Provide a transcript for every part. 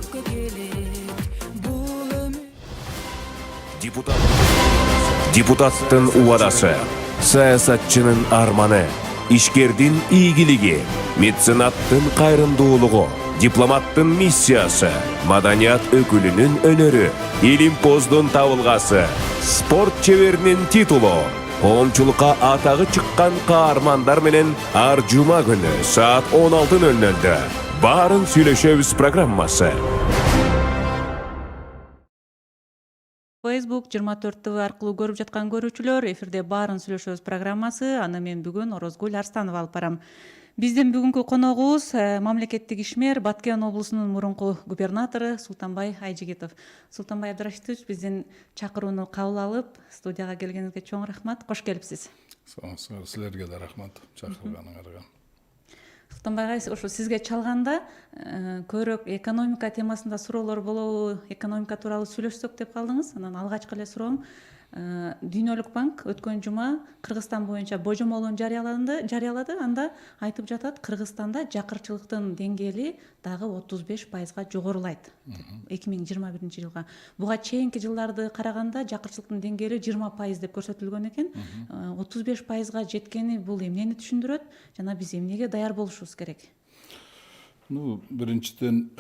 көпкө келет бул өмүр. Депутаттын убадасы, саясатчынын арманы, ишкердин ийгилиги, меценаттын кайрымдуулугу, дипломаттын миссиясы, маданият өкүлүнүн өнөрү, илимпоздун табылгасы, спорт чеберинин титулу, коомчулукка атагы чыккан каармандар менен ар жума күнү саат 16:00 баарын сүйлөшөбүз программасы. Facebook 24 ТВ аркылуу көрүп жаткан көрүүчүлөр, эфирде баарын сүйлөшөбүз программасы. Аны мен бүгүн Орозгүл Арстанова алып барам. Биздин бүгүнкү коногубуз мамлекеттик ишмер, Баткен облусунун мурунку губернатору Султанбай Айжигитов. Султанбай Абдрашитович, биздин чакырууну кабыл алып, студияга келгениңизге чоң рахмат. Кош келипсиз. Силерге да рахмат чакырганыңарга. Султанбай агай, ошо сизге чалганда көбүрөөк экономика темасында суроолор болобу, экономика тууралуу сүйлөшсөк деп калдыңыз. Анан алгачкы эле суроом, Дүйнөлүк банк өткөн жума Кыргызстан боюнча божомолун жарыялады. Анда айтып жатат, Кыргызстанда жакырчылыктын деңгээли дагы 35%га жогорулайт 2021 жылга. Буга чейинки жылдарды караганда жакырчылыктын деңгээли 20% деп көрсөтүлгөн экен. 35%га жеткени бул эмнени түшүндүрөт жана биз эмнеге даяр болушубуз керек? Биринчиден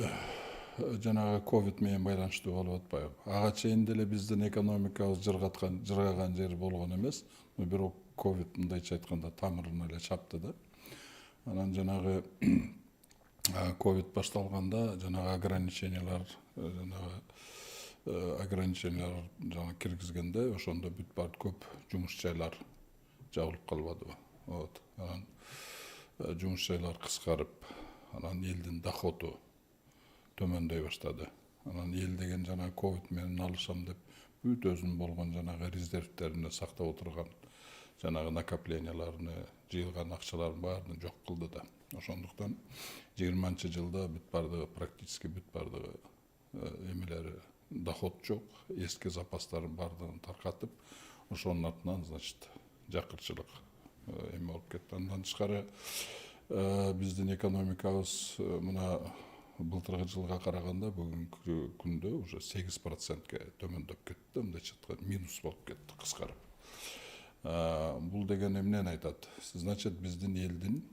жанагы ковид менен байланыштуу болуп атпайбы. Ага чейин деле биздин экономикабыз жыргаган жери болгон эмес. Бирок ковид мындайча айтканда тамырын эле чапты да. Анан жанагы ковид башталганда жанагы ограничениялар киргизгенде ошондо бүт баар көп жумуш жайлар жабылып калбадыбы. Анан жумуш жайлар кыскарып, анан элдин доходу төмөндөй баштады. Анан эл деген жана ковид менен алышам деп бүт өзүнүн болгон жанагы резервтерине сактап отурган жанагы накопленияларыны, жыйылган акчаларын баарын жок кылды да. Ошондуктан 20-жылда бүт бардыгы практически бүт бардыгы эмелери доход жок, эски запастарын баардыгын таркатып, ошонун артынан, значит, жакырчылык эме болуп кетти. Андан тышкары биздин экономикабыз мына былтыркы жылга караганда бүгүнкү күндө уже 8%ке төмөндөп кетти, мындайча айтканда минус болуп кетти, кыскарып. Бул деген эмнени айтат? Значит, биздин элдин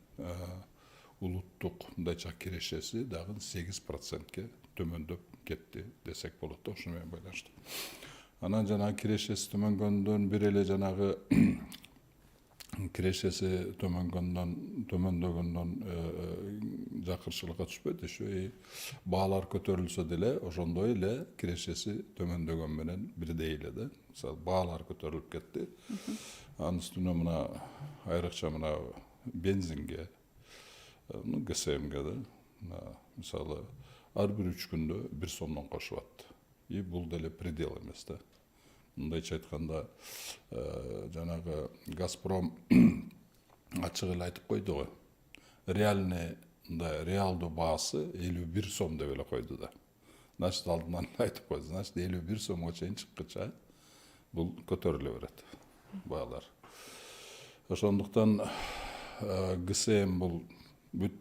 улуттук мындайча кирешеси дагы 8%ке төмөндөп кетти десек болот, ошону менен байланыштуу. Анан жанагы кирешеси төмөнгөндөн бир эле жанагы кирешеси төмөндөгөндөн жакырчылыкка түшпөйт, еще баалар көтөрүлсө деле ошондой эле кирешеси төмөндөгөн менен бирдей эле да. Мисалы, баалар көтөрүлүп кетти. Анын үстүнө мына айрыкча мына бензинге, ГСМге да, мисалы, ар бир 3 күндө 1 сомдон кошуп атты. Бул деле предел эмес да. Мындайча айтканда, жанагы Газпром ачык эле айтып койду го. Реалдуу баасы 51 сом деп эле койду да. Значит, алдынан айтып койду. Значит, 51 сомго чейин чыккыча бул көтөрүлө берет баалар. Ошондуктан ГСМ бул бүт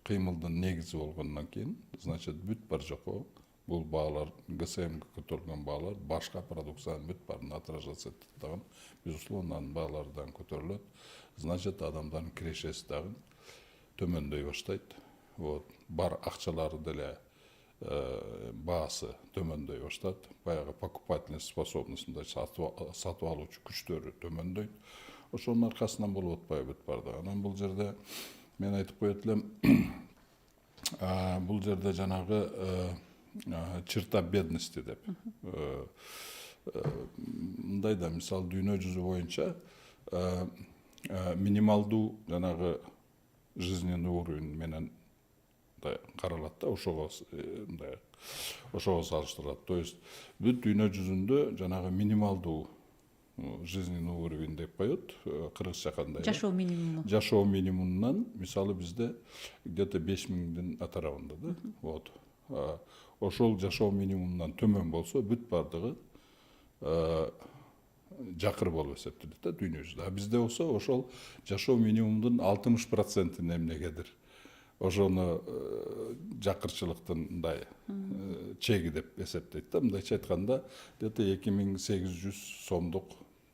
кыймылдын негизи болгондон кийин, значит, бүт бар жокко бул баалар, ГСМге көтөрүлгөн баалар башка продукциянын бүт баарын отражаться этет дагы. Безусловно, анын баалары дагы көтөрүлөт. Значит, адамдардын кирешеси дагы төмөндөй баштайт. Бар акчалары деле баасы төмөндөй баштайт. Баягы покупательный способность, сатып алуучу күчтөрү төмөндөйт. Ошонун аркасынан болуп атпайбы бүт барды. Анан бул жерде мен айтып коет элем, бул жерде жанагы черта бедности деп. Мындай да, мисалы, дүйнө жүзү боюнча минималдуу жанагы жизненный уровень менен каралат да, ошого салыштырылат. То есть бүт дүйнө жүзүндө жанагы минималдуу жизненный уровень деп коет, кыргызча кандай? Жашоо минимуму. Жашоо минимумунан, мисалы, бизде где-то 5000 атарабында да. Ошол жашоо минимумунан төмөн болсо, бүт бардыгы жакыр болуп эсептелет да дүйнө жүзүндө. Бизде болсо ошол жашоо минимумдун 60%-ин эмнегедир ошону жакырчылыктын мындай чеги деп эсептейт да. Мындайча айтканда, где-то 2800 сомдук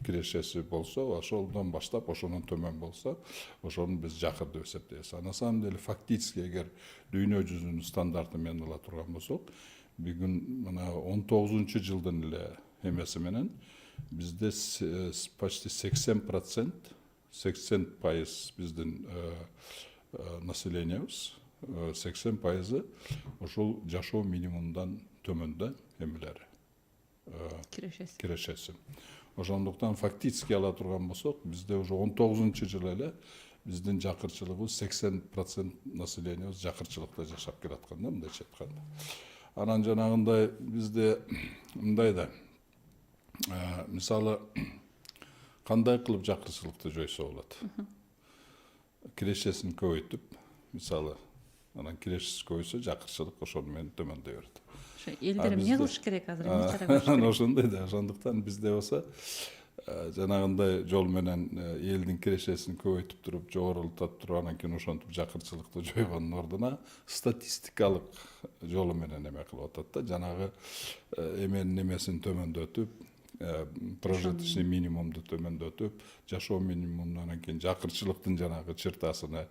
кирешеси болсо, ошолдон баштап ошонун төмөн болсо, ошону биз жакыр деп эсептейбиз. На самом деле фактически эгер дүйнө жүзүнүн стандарты менен ала турган болсок, бүгүн мына 19-жылдын эле эмеси менен бизде почти 80% биздин населениябыз 80% ошол жашоо минимумдан төмөндө эмелери кирешеси. Ошондуктан фактически ала турган болсок, бизде уже 19-жылы эле биздин жакырчылыгыбыз 80% населениябыз жакырчылыкта жашап келаткан да, мындайча айтканда. Анан жанагындай бизде мындай да, мисалы кандай кылып жакырчылыкты жойсо болот? Кирешесин көбөйтүп, мисалы, анан кирешеси көбөйсө жакырчылык ошону менен төмөндөй берет. Элдер эмне кылыш керек азыр, эмне чара көрүш керек? Ошондой да, ошондуктан бизде болсо жанагындай жол менен элдин кирешесин көбөйтүп туруп, жогорултуп туруп, анан кийин ошентип жакырчылыкты жойгондун ордуна статистикалык жолу менен эме кылып атат да, жанагы эменин эмесин төмөндөтүп, прожиточный минимумду төмөндөтүп, жашоо минимумунан анан кийин жакырчылыктын жанагы чертасыны,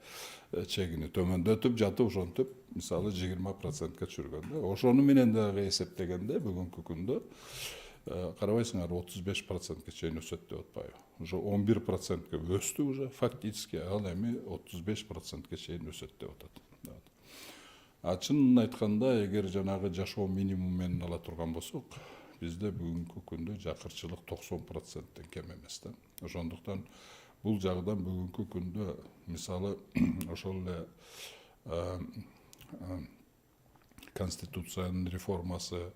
чегини төмөндөтүп жатып, ошентип, мисалы 20%ка түшүргөн да. Ошону менен дагы эсептегенде бүгүнкү күндө карабайсыңар 35%ка чейин өсөт деп атпайбы. Уже 11%ка өстү уже фактически, ал эми 35%ка чейин өсөт деп атат. Чынын айтканда, эгер жанагы жашоо минимум менен ала турган болсок, бизде бүгүнкү күндө жакырчылык 90%тен кем эмес да. Ошондуктан бул жагдан бүгүнкү күндө мисалы ошол эле конституциянын реформасы,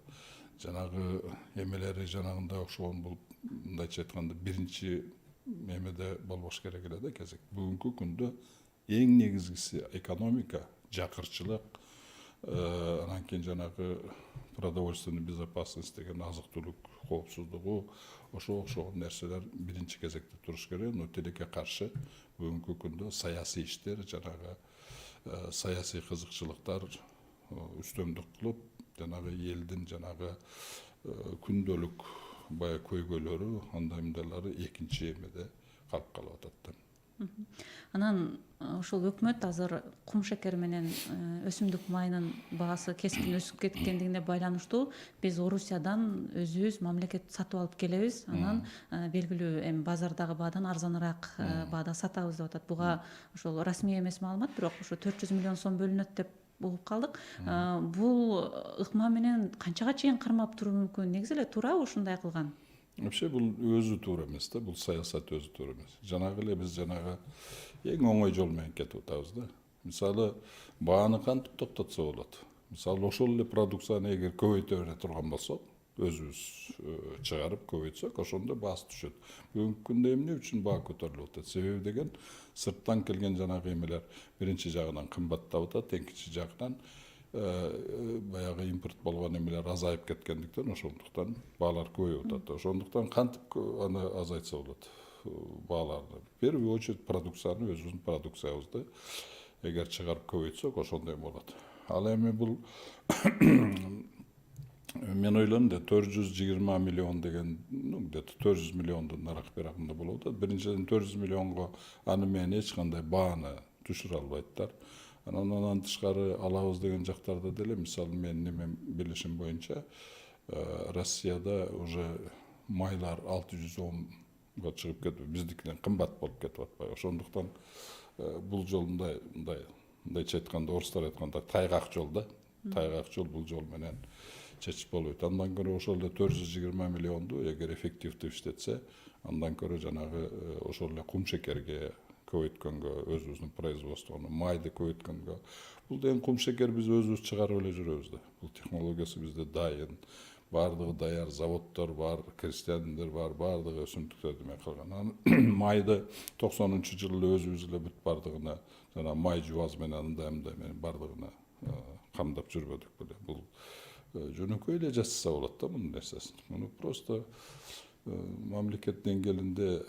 жанагы эмелери жанагындай окшогон бул, мындайча айтканда, биринчи эмеде болбош керек эле да кезек. Бүгүнкү күндө эң негизгиси экономика, жакырчылык, анан кийин жанагы продовольственный безопасность деген азык-түлүк коопсуздугу, ошо окшогон нерселер биринчи кезекте туруш керек. Но тилекке каршы бүгүнкү күндө саясий иштер, жанагы саясий кызыкчылыктар үстөмдүк кылып, жанагы элдин жанагы күндөлүк баягы көйгөйлөрү, андай мындайлары экинчи эмеде калып калып атат да. Анан ошол өкмөт азыр кум шекер менен өсүмдүк майынын баасы кескин өсүп кеткендигине байланыштуу биз Орусиядан өзүбүз мамлекет сатып алып келебиз, анан белгилүү эми базардагы баадан арзаныраак баада сатабыз деп атат. Буга ошол расмий эмес маалымат, бирок ошо 400 миллион сом бөлүнөт деп угуп калдык. Бул ыкма менен канчага чейин кармап туруу мүмкүн? Негизи эле туурабы ушундай кылган? Вообще бул өзү туура эмес да, бул саясат өзү туура эмес. Жанагы эле биз жанагы эң оңой жол менен кетип атабыз да. Мисалы бааны кантип токтотсо болот? Мисалы ошол эле продукцияны эгер көбөйтө бере турган болсок, өзүбүз чыгарып көбөйтсөк, ошондо баасы түшөт. Бүгүнкү күндө эмне үчүн баа көтөрүлүп атат? Себеби деген сырттан келген жанагы эмелер биринчи жагынан кымбаттап атат, экинчи жагынан баягы импорт болгон эмелер азайып кеткендиктен, ошондуктан баалар көбөйүп атат. Ошондуктан кантип аны азайтса болот бааларды? В первую очередь продукцияны, өзүбүздүн продукциябызды эгер чыгарып көбөйтсөк, ошондой болот. Ал эми бул мен ойлойм да 420 миллион деген, где-то 400 миллиондун аракында болот. Биринчиден 400 миллионго аны менен эч кандай бааны түшүрө албайттар. Анан тышкары алабыз деген жактарда деле, мисалы менин билишим боюнча, Россияда уже майлар 610го чыгып кетип, биздикинен кымбат болуп кетип атпайбы. Ошондуктан бул жол мындайча айтканда, орустар айтканда тайгак жол да. Тайгак жол, бул жол менен чечип болбойт. Андан көрө ошол эле 420 миллионду эгер эффективдүү иштетсе, андан көрө жанагы ошол эле кум шекерге көбөйткөнгө, өзүбүздүн производствону, майды көбөйткөнгө. Бул деген кум шекер биз өзүбүз чыгарып эле жүрөбүз да. Бул технологиясы бизде дайын, баардыгы даяр, заводдор бар, крестьяндер бар, баардыгы өсүмдүктөрдү эме кылган. Майды 90-жылы өзүбүз эле бүт баардыгына, жана май жубаз менен андай менен баардыгына камдап жүрбөдүк беле. Бул жөнөкөй эле жасаса болот да мунун нерсесин. Муну просто мамлекет деңгээлинде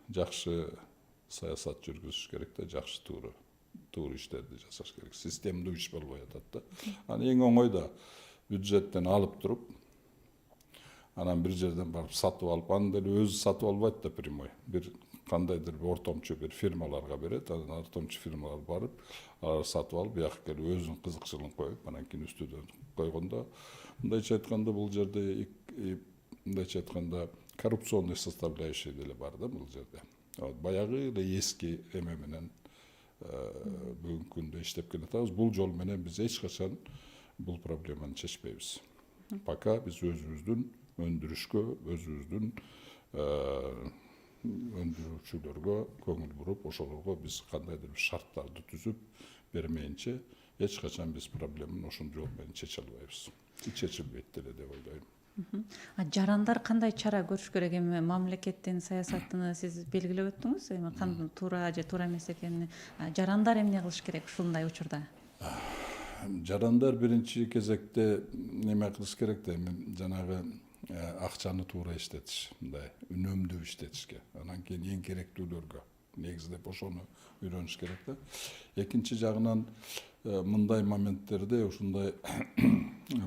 жакшы саясат жүргүзүш керек да, жакшы туура иштерди жасаш керек. Системдүү иш болбой атат да. Аны эң оңой да, бюджеттен алып туруп, анан бир жерден барып сатып алып, аны деле өзү сатып албайт да прямой. Бир кандайдыр бир ортомчу бир фирмаларга берет, анан ортомчу фирмалар барып, алар сатып алып, бияка келип өзүнүн кызыкчылыгын коюп, анан кийин үстүдөн койгондо, мындайча айтканда бул жерде мындайча айтканда коррупционный составляющий деле бар да бул жерде. Баягы эле эски эме менен бүгүнкү күндө иштеп келатабыз. Бул жол менен биз эч качан бул проблеманы чечпейбиз. Пока биз өзүбүздүн өндүрүшкө, өзүбүздүн өндүрүүчүлөргө көңүл буруп, ошолорго биз кандайдыр бир шарттарды түзүп бермейинче эч качан биз проблеманы ошол жол менен чече албайбыз. Чечилбейт деле деп ойлойм. Жарандар кандай чара көрүш керек? Эми мамлекеттин саясатыны сиз белгилеп өттүңүз. Эми кандай туура же туура эмес экенин жарандар эмне кылыш керек ушундай учурда? Жарандар биринчи кезекте неме кылыш керек да, эми жанагы акчаны туура иштетиш, мындай үнөмдүү иштетишке. Анан кийин эң керектүүлөргө негиздеп ошону үйрөнүш керек да. Экинчи жагынан мындай моменттерде, ушундай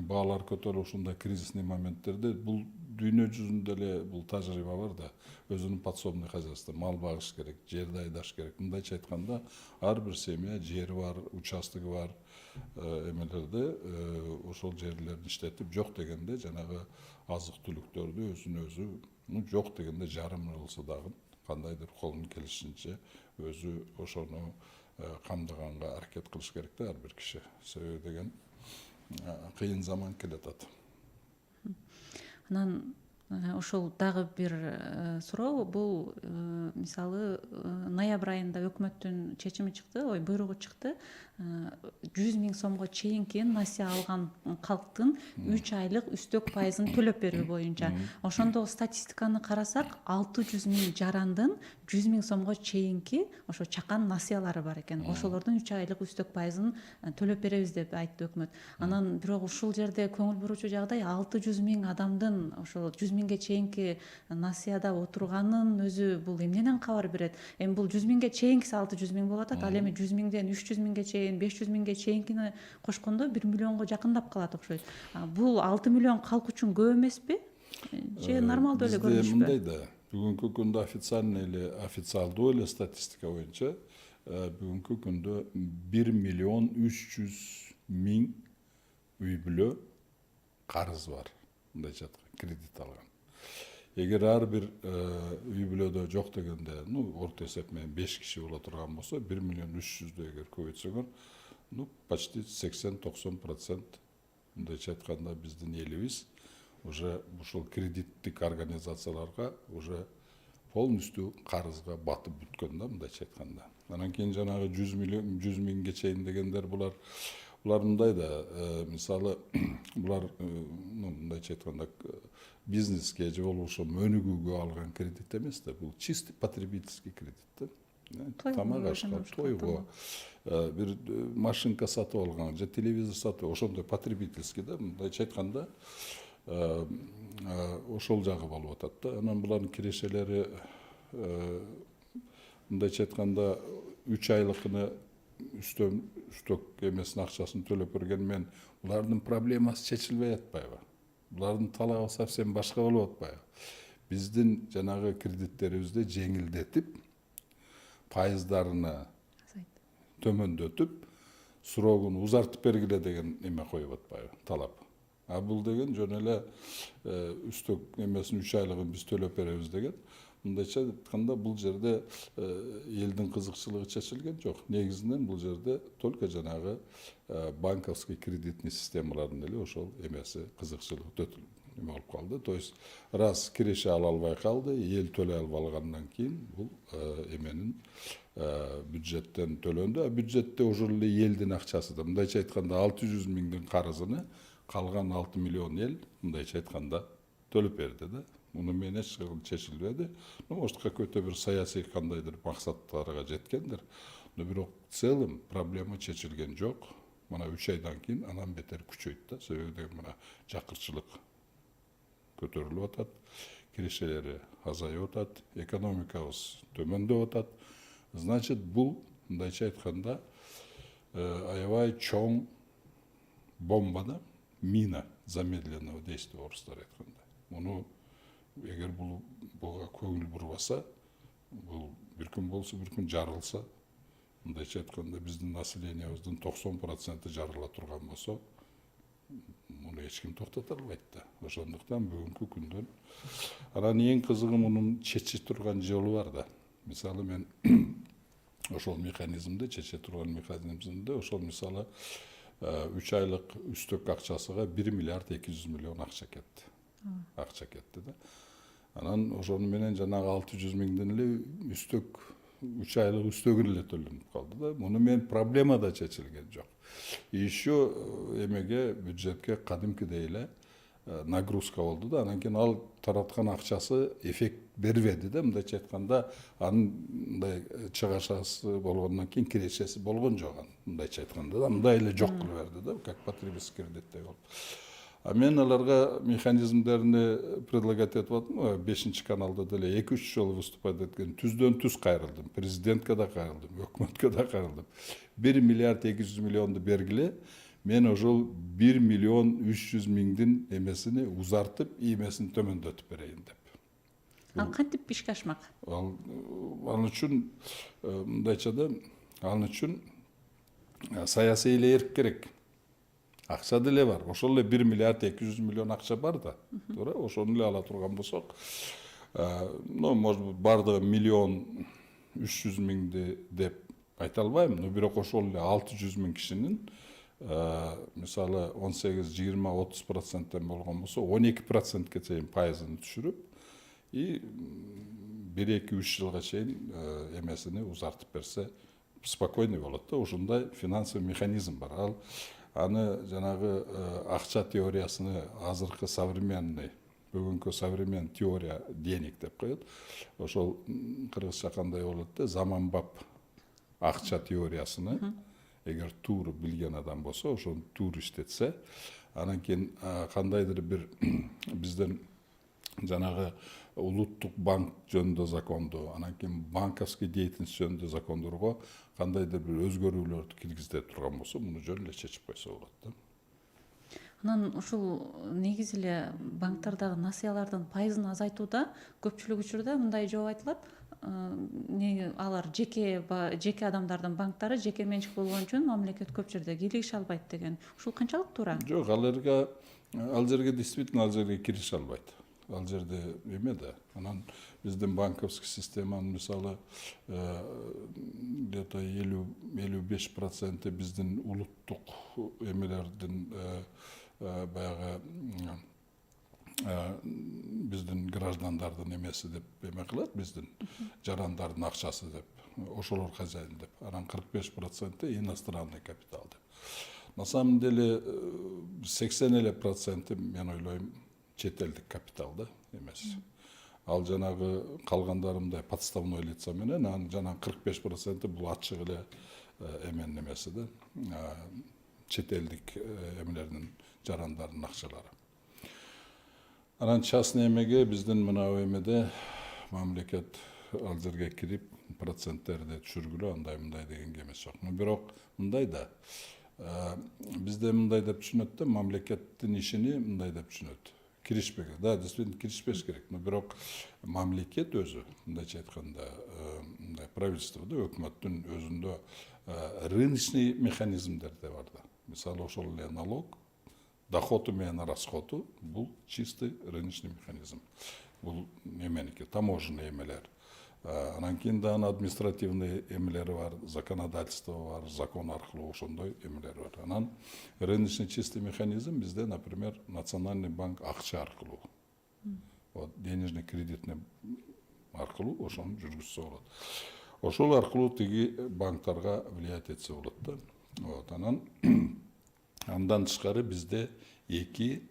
баалар көтөрүлүп, ушундай кризисный моменттерде бул дүйнө жүзүндө эле бул тажрыйба бар да. Өзүнүн подсобный хозяйство, мал багыш керек, жерди айдаш керек. Мындайча айтканда, ар бир семья жери бар, участогы бар эмелерде ошол жерлерди иштетип, жок дегенде жанагы азык түлүктөрдү өзүнө өзү, жок дегенде жарым болсо дагы кандайдыр колунун келишинче өзү ошону камдаганга аракет кылыш керек да ар бир киши. Себеби деген кыйын заман келатат. Анан ошол дагы бир суроо, бул мисалы ноябрь айында өкмөттүн чечими чыкты, буйругу чыкты. 100 000 сомго чейинки насия алган калктын 3 айлык үстөк пайызын төлөп берүү боюнча. Ошондогу статистиканы карасак, 600 000 жарандын 100 000 сомго чейинки ошо чакан насыялары бар экен. Ошолордун 3 айлык үстөк пайызын төлөп беребиз деп айтты өкмөт. Анан бирок ушул жерде көңүл буруучу жагдай 600 000 адамдын ошол 100 000ге чейинки насыяда отурганын өзү бул эмнеден кабар берет? Эми бул 100 000ге чейинкиси 600 000 болуп атат. Ал эми 100 000ден 300 000ге чейин, 500 000ге чейинкини кошкондо 1 миллионго жакындап калат окшойт. Бул 6 миллион калк үчүн көп эмеспи? Же нормалдуу эле көрүнүшпү? Мындай да, бүгүнкү күндө официалдуу эле статистика боюнча бүгүнкү күндө 1 миллион 300 000 үй бүлө карыз бар. Мындайча айтканда кредит алган. Эгер ар бир үй бүлөдө жок дегенде, орто эсеп менен 5 киши боло турган болсо, 1 миллион 300 эгер көбөйтсөңөр, почти 80-90% мындайча айтканда биздин элибиз уже ушул кредиттик организацияларга уже полностью карызга батып бүткөн да, мындайча айтканда. Анан кийин жанагы 100 000ге чейин дегендер булар мындай да, мисалы булар мындайча айтканда бизнеске же болбосо өнүгүүгө алган кредит эмес да, бул чисто потребительский кредит да. Тамак ашка, тойго, бир машинка сатып алган же телевизор сатып, ошондой потребительский да, мындайча айтканда ошол жагы болуп атат да. Анан булардын кирешелери мындайча айтканда 3 айлыкыны үстөк эмесин акчасын төлөп берген мен булардын проблемасы чечилбей атпайбы? Булардын талабы совсем башка болуп атпайбы? Биздин жанагы кредиттерибизди жеңилдетип, пайыздарыны төмөндөтүп, срогун узартып бергиле деген эме коюп атпайбы, талап. А бул деген жөн эле үстөк эмесин 3 айлыгын биз төлөп беребиз деген. Мындайча айтканда бул жерде элдин кызыкчылыгы чечилген жок. Негизинен бул жерде только жанагы банковский кредитный системалардын эле ошол эмеси кызыкчылыгы эме болуп калды. То есть раз киреше ала албай калды, эл төлөй албагандан кийин бул эменин бюджеттен төлөндү. А бюджетте ошол эле элдин акчасы да. Мындайча айтканда 600 000дин карызыны калган 6 миллион эл мындайча айтканда төлөп берди да. Муну менен эч кандай чечилбеди. Может, какой-то бир саясий кандайдыр максаттарга жеткендир. Но бирок в целом проблема чечилген жок. Мына 3 айдан кийин анан бетер күчөйт да. Себеби мына жакырчылык көтөрүлүп атат, кирешелери азайып атат, экономикабыз төмөндөп атат. Значит, бул мындайча айтканда аябай чоң бомба да. мина замедленного действия орыстар айтканда. Муну эгер буга көңүл бурбаса, бул бир күн болсо бир күн жарылса, мындайча айтканда биздин населениябыздын 90% жарыла турган болсо, муну эч ким токтото албайт да. Ошондуктан бүгүнкү күндөн анан эң кызыгы мунун чече турган жолу бар да. Мисалы мен ошол механизмди чече турган механизмде ошол мисалы 3 айлык үстөк акчасыга 1 миллиард 200 миллион акча кетти. Акча кетти да. Анан ошону менен жанагы 600 миңден эле үстөк 3 айлык үстөгүн эле төлөнүп калды да. Муну менен проблема да чечилген жок. Еще эмеге бюджетке кадимкидей эле нагрузка болду да. Анан кийин ал тараткан акчасы эффект бербеди да. Мындайча айтканда анын мындай чыгашасы болгондон кийин кирешеси болгон жок анын. Мындайча айтканда да мындай эле жок кылып берди да, как потребительский кредиттей болуп. А мен аларга механизмдерини предлагать этип атам, 5-чи каналда деле 2-3 жолу выступать эткен. Түздөн түз кайрылдым, президентке да кайрылдым, өкмөткө да кайрылдым. 1 миллиард 200 миллионду бергиле, мен ошол 1 миллион 300 миңдин эмесини узартып, иймесин төмөндөтүп берейин деп. Ал кантип ишке ашмак? Ал үчүн мындайча да, ал үчүн саясий эле эрк керек. Акча деле бар. Ошол эле 1 миллиард 200 миллион акча бар да. Туура, ошону эле ала турган болсок, может быть, бардыгы 1 миллион 300 миңди деп айта албайм, но бирок ошол эле 600 миң кишинин мисалы 18-20-30% болгон болсо 12%ке чейин пайызын түшүрүп, и 1-2-3 жылга чейин эмесини узартып берсе спокойный болот да. Ушундай финансовый механизм бар. Ал аны жанагы акча теориясыны азыркы современный, бүгүнкү современный теория денег деп коет. Ошол кыргызча кандай болот да, заманбап акча теориясыны эгер тууру билген адам болсо, ошону тууру иштетсе, анан кийин кандайдыр бир бизден жанагы улуттук банк жөнүндө законду, анан кийин банковский деятельность жөнүндө закондорго кандайдыр бир өзгөрүүлөрдү киргизе турган болсо, муну жөн эле чечип койсо болот да. Анан ушул негизи эле банктардагы насыялардын пайызын азайтууда көпчүлүк учурда мындай жооп айтылат. Алар жеке адамдардын банктары жеке менчик болгон үчүн мамлекет көп жерде кийлигише албайт деген. Ушул канчалык туура? Жок, ал жерге действительно ал жерге кирише албайт. Ал жерде эме да. Анан биздин банковский системанын мисалы где-то 50-55% биздин улуттук эмелердин баягы биздин граждандардын эмеси деп эме кылат, биздин жарандардын акчасы деп, ошолор хозяин деп. Анан 45% иностранный капитал деп. На самом деле 80% мен ойлойм чет элдик капитал да эмес. Ал жанагы калгандарымдай подставной лица менен, анан жанагы 45% бул ачык эле эменин эмеси да, чет элдик эмелердин жарандардын акчалары. Анан частный эмеге биздин мына эмеде мамлекет ал жерге кирип проценттерди түшүргүлө андай мындай дегенге эмес жок. Бирок мындай да, бизде мындай деп түшүнөт да, мамлекеттин ишини мындай деп түшүнөт. Киришпеге, да, действительно киришпеш керек, но бирок мамлекет өзү, мындайча айтканда, мындай правительство да, өкмөттүн өзүндө рыночный механизмдер де бар да. Мисалы ошол эле налог, доходу менен расходу, бул чистый рыночный механизм. Бул эменики, таможенный эмелер. Анан кийин да административный эмелери бар, законодательство бар, закон аркылуу ошондой эмелер бар. Анан рыночный чистый механизм бизде, например, Национальный банк акча аркылуу, вот денежный кредитный аркылуу ошону жүргүзсө болот. Ошол аркылуу тиги банктарга влиять этсе болот да. Вот, андан тышкары бизде 2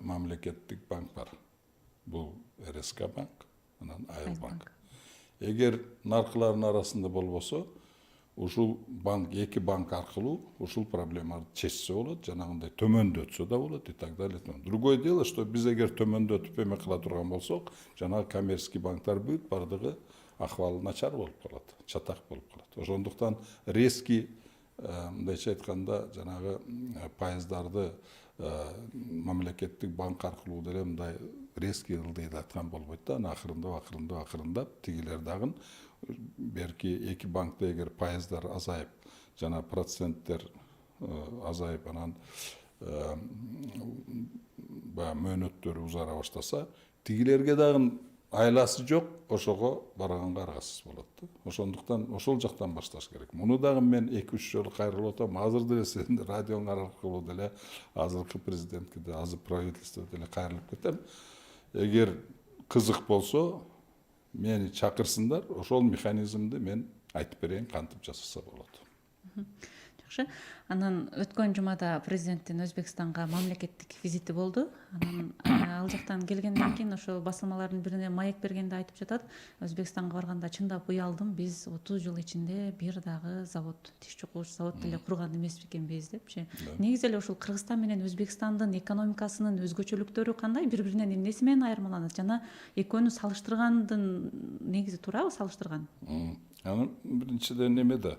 мамлекеттик банк бар. Бул РСК банк, анан Айыл банк. Эгер наркылардын арасында болбосо, ушул банк, 2 банк аркылуу ушул проблеманы чечсе болот, жанагындай төмөндөтсө да болот и так далее. Другое дело, что биз эгер төмөндөтүп эме кыла турган болсок, жанагы коммерческий банктар бүт бардыгы акыбалы начар болуп калат, чатак болуп калат. Ошондуктан резкий, мындайча айтканда, жанагы пайыздарды мамлекеттик банк аркылуу деле мындай резкий ылдыйды айткан болбойт да. Анан акырындап тигилер дагы берки эки банкта эгер пайыздар азайып жана проценттер азайып анан баягы мөөнөттөрү узара баштаса, тигилерге дагы айласы жок, ошого барганга аргасыз болот да. Ошондуктан ошол жактан башташ керек. Муну дагы мен 2-3 жолу кайрылып атам. Азыр деле сиздин радионун аркылуу деле азыркы президентке де, азыр правительство деле кайрылып кетем. Эгер кызык болсо, мени чакырсындар, ошол механизмди мен айтып берейин, кантип жасаса болот. Жакшы. Анан өткөн жумада президенттин Өзбекстанга мамлекеттик визити болду. Анан ал жактан келгенден кийин ошол басылмалардын бирине маек бергенде айтып жатат, Өзбекстанга барганда чындап уялдым, биз 30 жыл ичинде бир дагы завод, тиш чукууч завод деле курган эмес экенбиз депчи. Негизи эле ушул Кыргызстан менен Өзбекстандын экономикасынын өзгөчөлүктөрү кандай, бири-биринен эмнеси менен айырмаланат жана экөөнү салыштыргандын негизи туурабы салыштырган? Анан биринчиден эмеде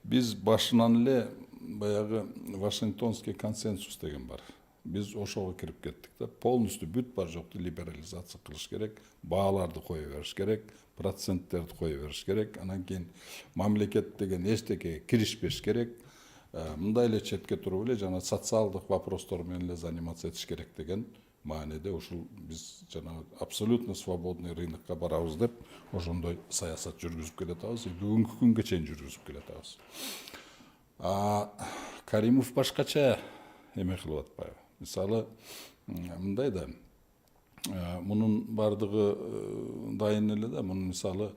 биз башынан эле баягы Вашингтонский консенсус деген бар. Биз ошого кирип кеттик да. Полностью бүт бар жокту либерализация кылыш керек, бааларды кое бериш керек, проценттерди кое бериш керек. Анан кийин мамлекет деген эчтекеге киришпеш керек. Мындай эле четке туруп эле жана социалдык вопростор менен эле заниматься этиш керек деген мааниде ушул биз жана абсолютно свободный рынокко барабыз деп ошондой саясат жүргүзүп келатабыз, бүгүнкү күнгө чейин жүргүзүп келатабыз. Каримов башкача эме кылып атпайбы? Мисалы, мындай да, мунун бардыгы дайын эле да, мунун мисалы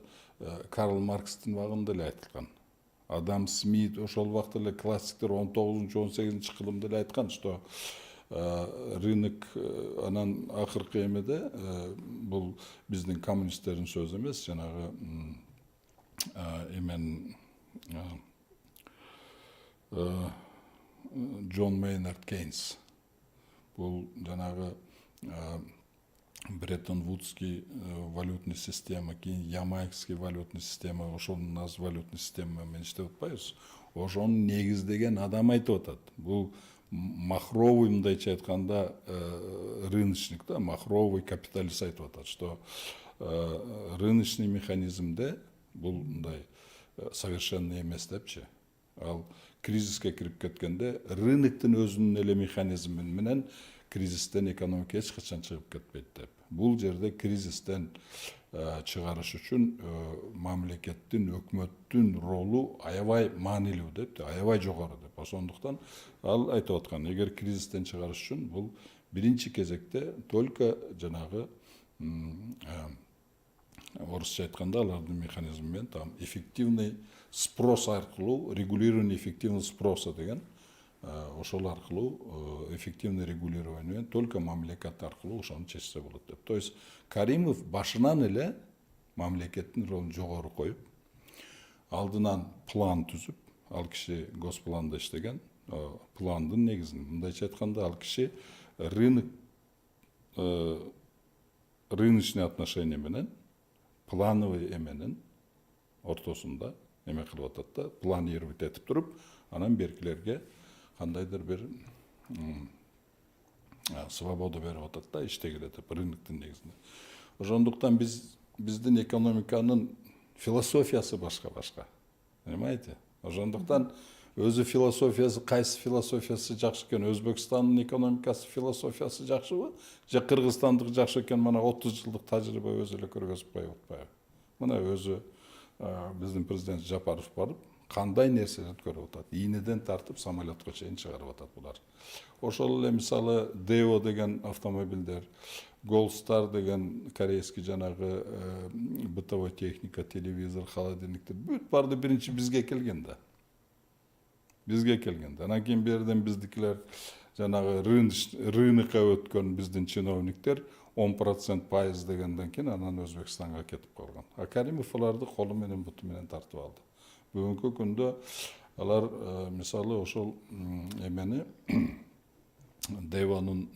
Карл Маркстин убагында эле айтылган. Адам Смит ошол убакта эле классиктер 19-18 кылымда эле айткан, что рынок анан акыркы эмеде бул биздин коммунисттердин сөзү эмес, жанагы эмен Джон Мейнард Кейнс. Бул жанагы Бреттон-Вудский валютный система, кийин Ямайкский валютный система, ошонун нас валютный система менен иштеп атпайбыз. Ошону негиздеген адам айтып атат. Бул махровый, мындайча айтканда, рыночник да, махровый капиталист айтып атат, что рыночный механизмде бул мындай совершенно эмес депчи. Ал кризиске кирип кеткенде рыноктун өзүнүн эле механизми менен кризистен экономика эч качан чыгып кетпейт деп. Бул жерде кризистен чыгарыш үчүн мамлекеттин, өкмөттүн ролу аябай маанилүү деп, аябай жогору деп. Ошондуктан ал айтып аткан, эгер кризистен чыгарыш үчүн бул биринчи кезекте только жанагы орусча айтканда алардын механизми менен там эффективный спрос аркылуу, регулирование эффективного спроса деген, ошол аркылуу эффективный регулирование менен только мамлекет аркылуу ошону чечсе болот деп. То есть Каримов башынан эле мамлекеттин ролун жогору коюп, алдынан план түзүп, ал киши госпланда иштеген, пландын негизинде мындайча айтканда ал киши рыночный отношение менен плановый эменин ортосунда эме кылып атат да, планировать этип туруп, анан беркилерге кандайдыр бир свобода берип атат да, иштегиле деп, рыноктун негизинде. Ошондуктан биздин экономиканын философиясы башка. Понимаете? Ошондуктан өзү философиясы, кайсы философиясы жакшы экен, Өзбекстандын экономикасы философиясы жакшыбы, же Кыргызстандык жакшы экен, мына 30 жылдык тажрыйба өзү эле көргөзүп коюп атпайбы? Мына өзү биздин президент Жапаров барып, кандай нерселерди көрүп атат, ийнеден тартып самолетко чейин чыгарып атат булар. Ошол эле мисалы Део деген автомобилдер, Голстар деген корейский жанагы бытовой техника, телевизор, холодильниктер бүт барды биринчи бизге келген да. Анан кийин берден биздикилер жанагы рынокко өткөн биздин чиновниктер 10% пайыз дегенден кийин анан Өзбекстанга кетип калган. А Каримов аларды колу менен буту менен тартып алды. Бүгүнкү күндө алар мисалы ошол эмени Девонун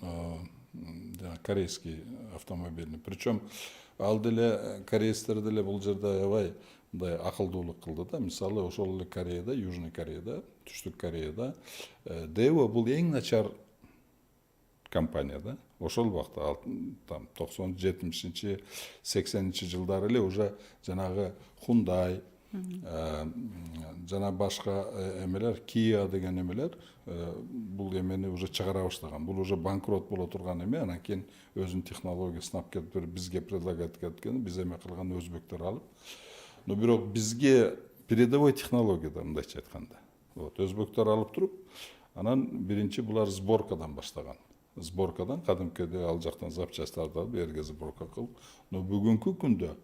корейский автомобилин, причем ал деле корейстер деле бул жерде аябай мындай акылдуулук кылды да. Мисалы ошол эле Кореяда, Южный Кореяда, Түштүк Кореяда Дево бул эң начар компанияда. Ошол убакта там 90-70-80 жылдары эле уже жанагы Hyundai жана башка эмелер, Kia деген эмелер бул эмени уже чыгара баштаган. Бул уже банкрот боло турган эме, анан кийин өзүнүн технологиясын алып келип бизге предлагать эткени, биз эме кылган өзбектер алып. Но бирок бизге передовой технологияда мындайча айтканда. Вот өзбектер алып туруп, анан биринчи булар сборкадан баштаган. Сборкадан кадимкидей ал жактан запчастарды алып, эрге сборка кылып. Но бүгүнкү күндө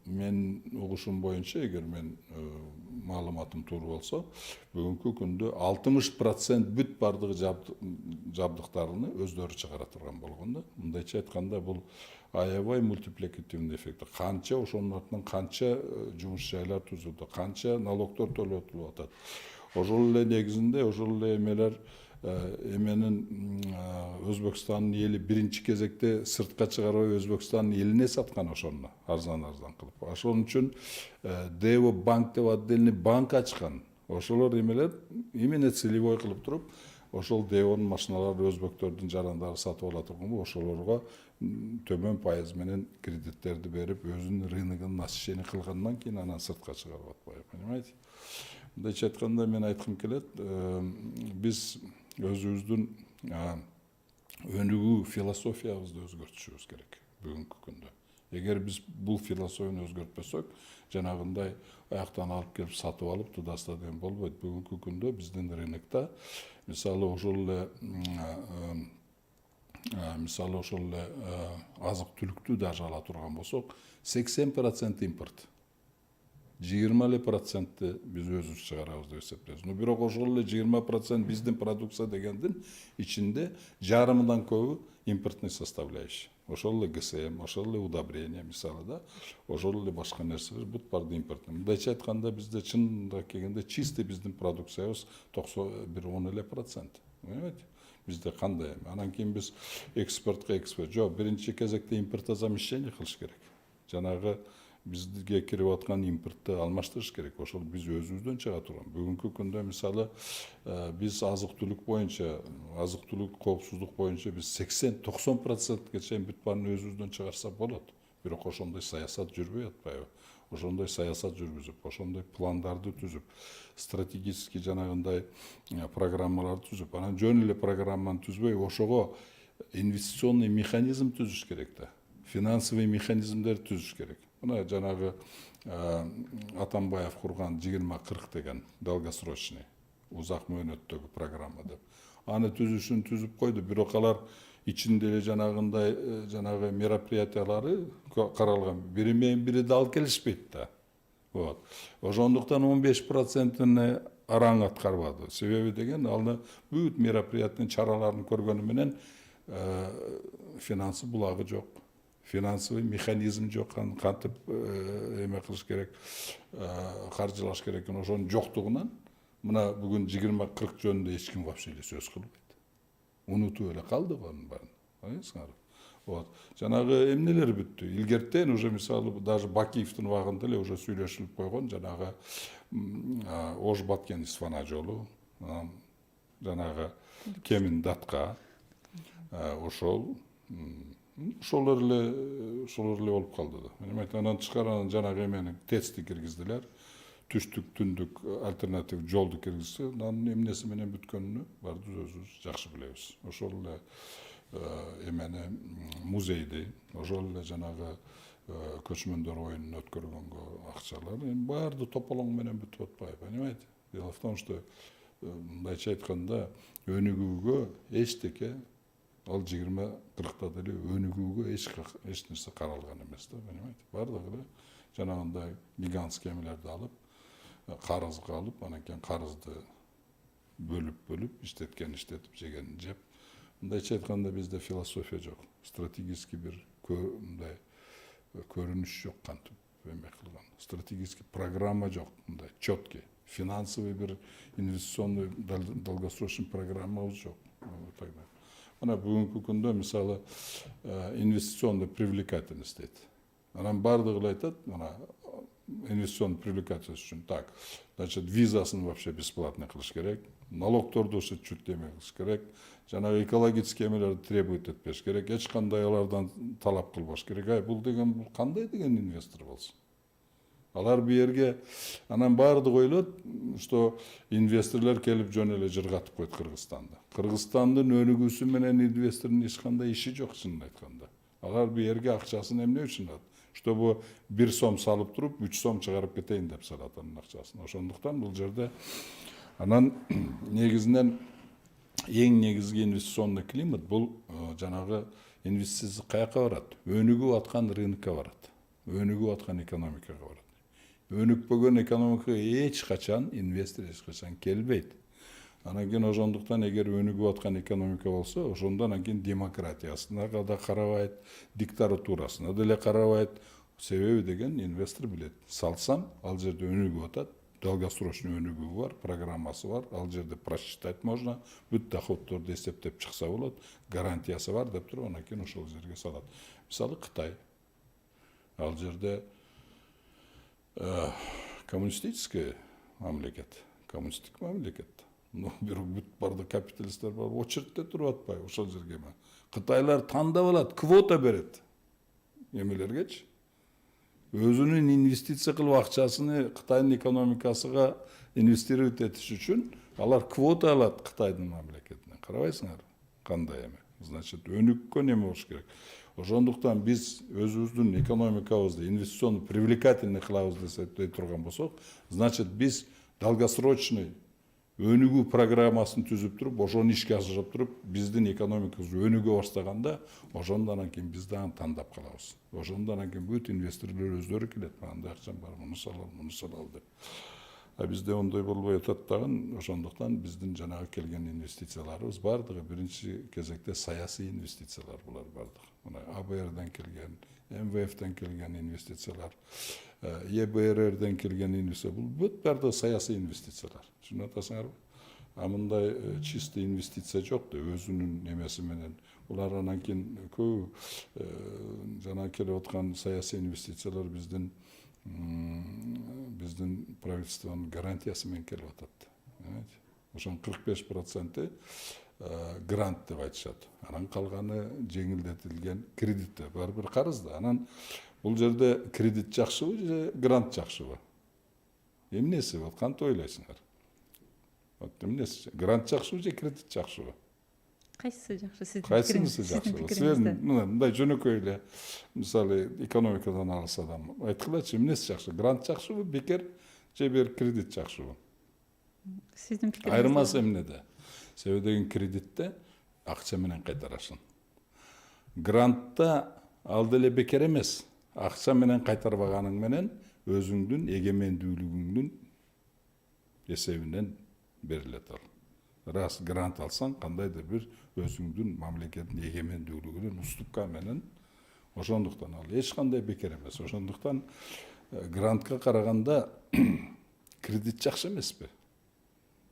мен угушум боюнча, эгер мен маалыматым туура болсо, бүгүнкү күндө 60% бүт бардыгы жабдыктарыны өздөрү чыгара турган болгон да. Мындайча айтканда бул аябай мультипликативный эффект. Канча ошонун артынан канча жумуш жайлар түзүлдү, канча налогдор төлөтүлүп атат. Ошол эле негизинде ошол эле эмелер эменин Өзбекстандын эли биринчи кезекте сыртка чыгарбай Өзбекстандын элине саткан ошону арзан кылып. Ошон үчүн Дево банк деп отдельный банк ачкан. Ошолор эмелер именно целевой кылып туруп, ошол Девонун машиналарын өзбектердин жарандары сатып ала турган, ошолорго төмөн пайыз менен кредиттерди берип, өзүнүн рыногун насыщение кылгандан кийин анан сыртка чыгарып атпайбы, понимаете? Мындайча айтканда мен айткым келет, биз өзүбүздүн өнүгүү философиябызды өзгөртүшүбүз керек бүгүнкү күндө. Эгер биз бул философияны өзгөртпөсөк, жанагындай аяктан алып келип сатып алып тудаса деген болбойт. Бүгүнкү күндө биздин рынокто мисалы ошол эле азык түлүктү даже ала турган болсок, 80% импорт. 20% биз өзүбүз чыгарабыз деп эсептейбиз. Но бирок ошол эле 20% биздин продукция дегендин ичинде жарымынан көбү импортный составляющий. Ошол эле ГСМ, ошол эле удобрение мисалы да, ошол эле башка нерселер бүт барды импортный. Мындайча айтканда бизде чынында келгенде чистый биздин продукциябыз 10%. Понимаете? Бизде кандай? Анан кийин биз экспортко жок, биринчи кезекте импортозамещение кылыш керек. Жанагы бизге кирип аткан импортты алмаштырыш керек. Ошол биз өзүбүздөн чыга турган. Бүгүнкү күндө мисалы биз азык-түлүк боюнча, азык-түлүк коопсуздук боюнча биз 80-90%ге чейин бүт баарын өзүбүздөн чыгарсак болот. Бирок ошондой саясат жүрбөй атпайбы? Ошондой саясат жүргүзүп, ошондой пландарды түзүп, стратегический жанагындай программаларды түзүп, анан жөн эле программаны түзбөй, ошого инвестиционный механизм түзүш керек да. Финансовый механизмдер түзүш керек. Мына жанагы Атамбаев курган 20-40 деген долгосрочный, узак мөөнөттөгү программа деп. Аны түзүшүн түзүп койду, бирок алар ичинде эле жанагы мероприятиялары каралган. Бири менен бири да алып келишпейт да. Вот. Ошондуктан 15%-ны араң аткарбады. Себеби деген алны бүт мероприятиянын чараларын көргөнү менен финансы булагы жок. Финансовый механизм жок, кантип эме кылыш керек, каржылаш керек экен, ошонун жоктугунан мына бүгүн 20-40 жөнүндө эч ким вообще эле сөз кылбайт. Унутуп эле калды анын баарын. Айсыңар. Вот. Жанагы эмнелер бүттү. Илгертен уже мисалы даже Бакиевдин убагында эле уже сүйлөшүлүп койгон жанагы Ош Баткен Исфана жолу, жанагы Кемин Датка, ошол ошолор эле болуп калды да. Понимаете, анан тышкары жанагы эмени тести киргиздилер. Түштүк түндүк альтернатив жолду киргизсе, анын эмнеси менен бүткөнүнү барды өзүбүз жакшы билебиз. Ошол эле эмени музейди, ошол эле жанагы көчмөндөр оюнун өткөргөнгө акчалар баарды тополоң менен бүтүп атпайбы, понимаете? Дело в том, что мындайча айтканда өнүгүүгө эчтеке ал 20-40 деле өнүгүүгө эч нерсе каралган эмес да, понимаете? Бардыгы эле жанагындай гигантский эмелерди алып, карызга алып, анан кийин карызды бөлүп, иштетип, жеген жеп. Мындайча айтканда бизде философия жок. Стратегический бир мындай көрүнүш жок, кантип эме кылган. Стратегический программа жок, мындай четкий. Финансовый бир инвестиционный долгосрочный программабыз жок. Ана бүгүнкү күндө мисалы инвестиционный привлекательность дейт. Анан бардыгы эле айтат, ана инвестиционный привлекательность үчүн так, значит, визасын вообще бесплатно кылыш керек. налогторду ошо чуть эме кылыш керек, жанагы экологический эмелерди требовать этпеш керек, эч кандай алардан талап кылбаш керек. Бул деген бул кандай деген инвестор болсун? Алар бу жерге анан баардыгы ойлойт, что инвесторлор келип жөн эле жыргатып койт Кыргызстанды. Кыргызстандын өнүгүүсү менен инвестордун эч кандай иши жок, чынын айтканда. Алар бу жерге акчасын эмне үчүн алат? Чтобы 1 сом салып туруп 3 сом чыгарып кетейин деп салат анын акчасын. Ошондуктан бул жерде анан негизинен эң негизги инвестиционный климат бул жанагы инвестиция каяка барат? Өнүгүп аткан рынокко барат. Өнүгүп аткан экономикага барат. Өнүкпөгөн экономикага эч качан инвестор эч качан келбейт. Анан кийин ошондуктан эгер өнүгүп аткан экономика болсо, ошондон анан кийин демократиясына да карабайт, диктатурасына деле карабайт. Себеби деген инвестор билет. Салсам, ал жерде өнүгүп атат, долгосрочный өнүгүү бар, программасы бар, ал жерде просчитать можно, бүт доходдорду эсептеп чыкса болот, гарантиясы бар деп туруп, анан кийин ошол жерге салат. Мисалы Кытай. Ал жерде коммунистический мамлекет, коммунисттик мамлекет. Ну, бирок бүт барды капиталисттер бар, очередте туруп атпайбы ошол жерге. Кытайлар тандап алат, квота берет эмелергечи. Өзүнүн инвестиция кылып акчасыны Кытайдын экономикасына инвестировать этиш үчүн алар квота алат Кытайдын мамлекетинен. Карабайсыңар кандай эме? Значит, өнүккөн эме болуш керек. Ошондуктан биз өзүбүздүн экономикабызды инвестиционно привлекательный кылабыз дей турган болсок, значит, биз долгосрочный өнүгүү программасын түзүп туруп, ошону ишке ашырып туруп, биздин экономикабыз өнүгө баштаганда, ошондон кийин биз дагы тандап калабыз. Ошондон кийин бүт инвесторлор өздөрү келет, мындай акчам бар, муну салал деп. А бизде ондой болбой атат дагы, ошондуктан биздин жанагы келген инвестицияларыбыз бардыгы биринчи кезекте саясий инвестициялар булар бардыгы. Мына АБРден келген, МВФтен келген инвестициялар, ЕБРРден келген инвестициялар, бул бүт бардыгы саясий инвестициялар. Түшүнүп атасыңарбы? А мындай чисто инвестиция жок да, өзүнүн эмеси менен. Булар анан кийин көбү жана келип аткан саясий инвестициялар биздин правительствонун гарантиясы менен келип атат. Ошонун 45% грант деп айтышат. Анан калганы жеңилдетилген кредит бар бир карыз да. Анан бул жерде кредит жакшыбы же грант жакшыбы? Эмнеси бол, кантип ойлойсуңар? Вот эмнеси? Грант жакшыбы же кредит жакшыбы? Кайсысы жакшы сиздин Кайсынысы жакшыбы? Силер мындай жөнөкөй эле мисалы экономикадан алыс адам айткылачы, эмнеси жакшы? Грант жакшыбы, бекер же бир кредит жакшыбы? Сиздин пикириңиз? Айырмасы эмнеде? Себеби деген кредитте акча менен кайтарасың. Грантта ал деле бекер эмес. Акча менен кайтарбаганың менен өзүңдүн эгемендүүлүгүңдүн эсебинен берилет ал. Рас грант алсаң, кандайдыр бир өзүңдүн мамлекеттин эгемендүүлүгүнүн уступка менен, ошондуктан ал эч кандай бекер эмес. Ошондуктан грантка караганда кредит жакшы эмеспи?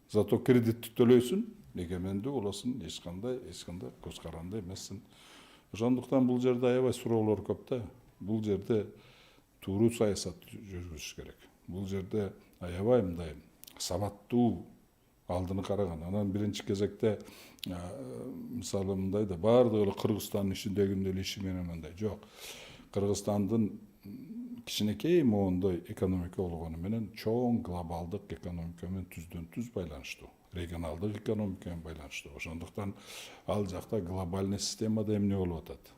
Зато кредитти төлөйсүн, эгемендүү болосуң, эч кандай көз каранды эмессиң. Ошондуктан бул жерде аябай суроолор көп да. Бул жерде тууру саясат жүргүзүш керек. Бул жерде аябай мындай сабаттуу алдыны караган. Анан биринчи кезекте мисалы мындай да баардыгы эле Кыргызстандын ичиндеги эле иши менен мындай жок. Кыргызстандын кичинекей моондой экономика болгону менен чоң глобалдык экономика менен түздөн түз байланыштуу. Регионалдык экономика менен байланыштуу. Ошондуктан ал жакта глобальный системада эмне болуп атат?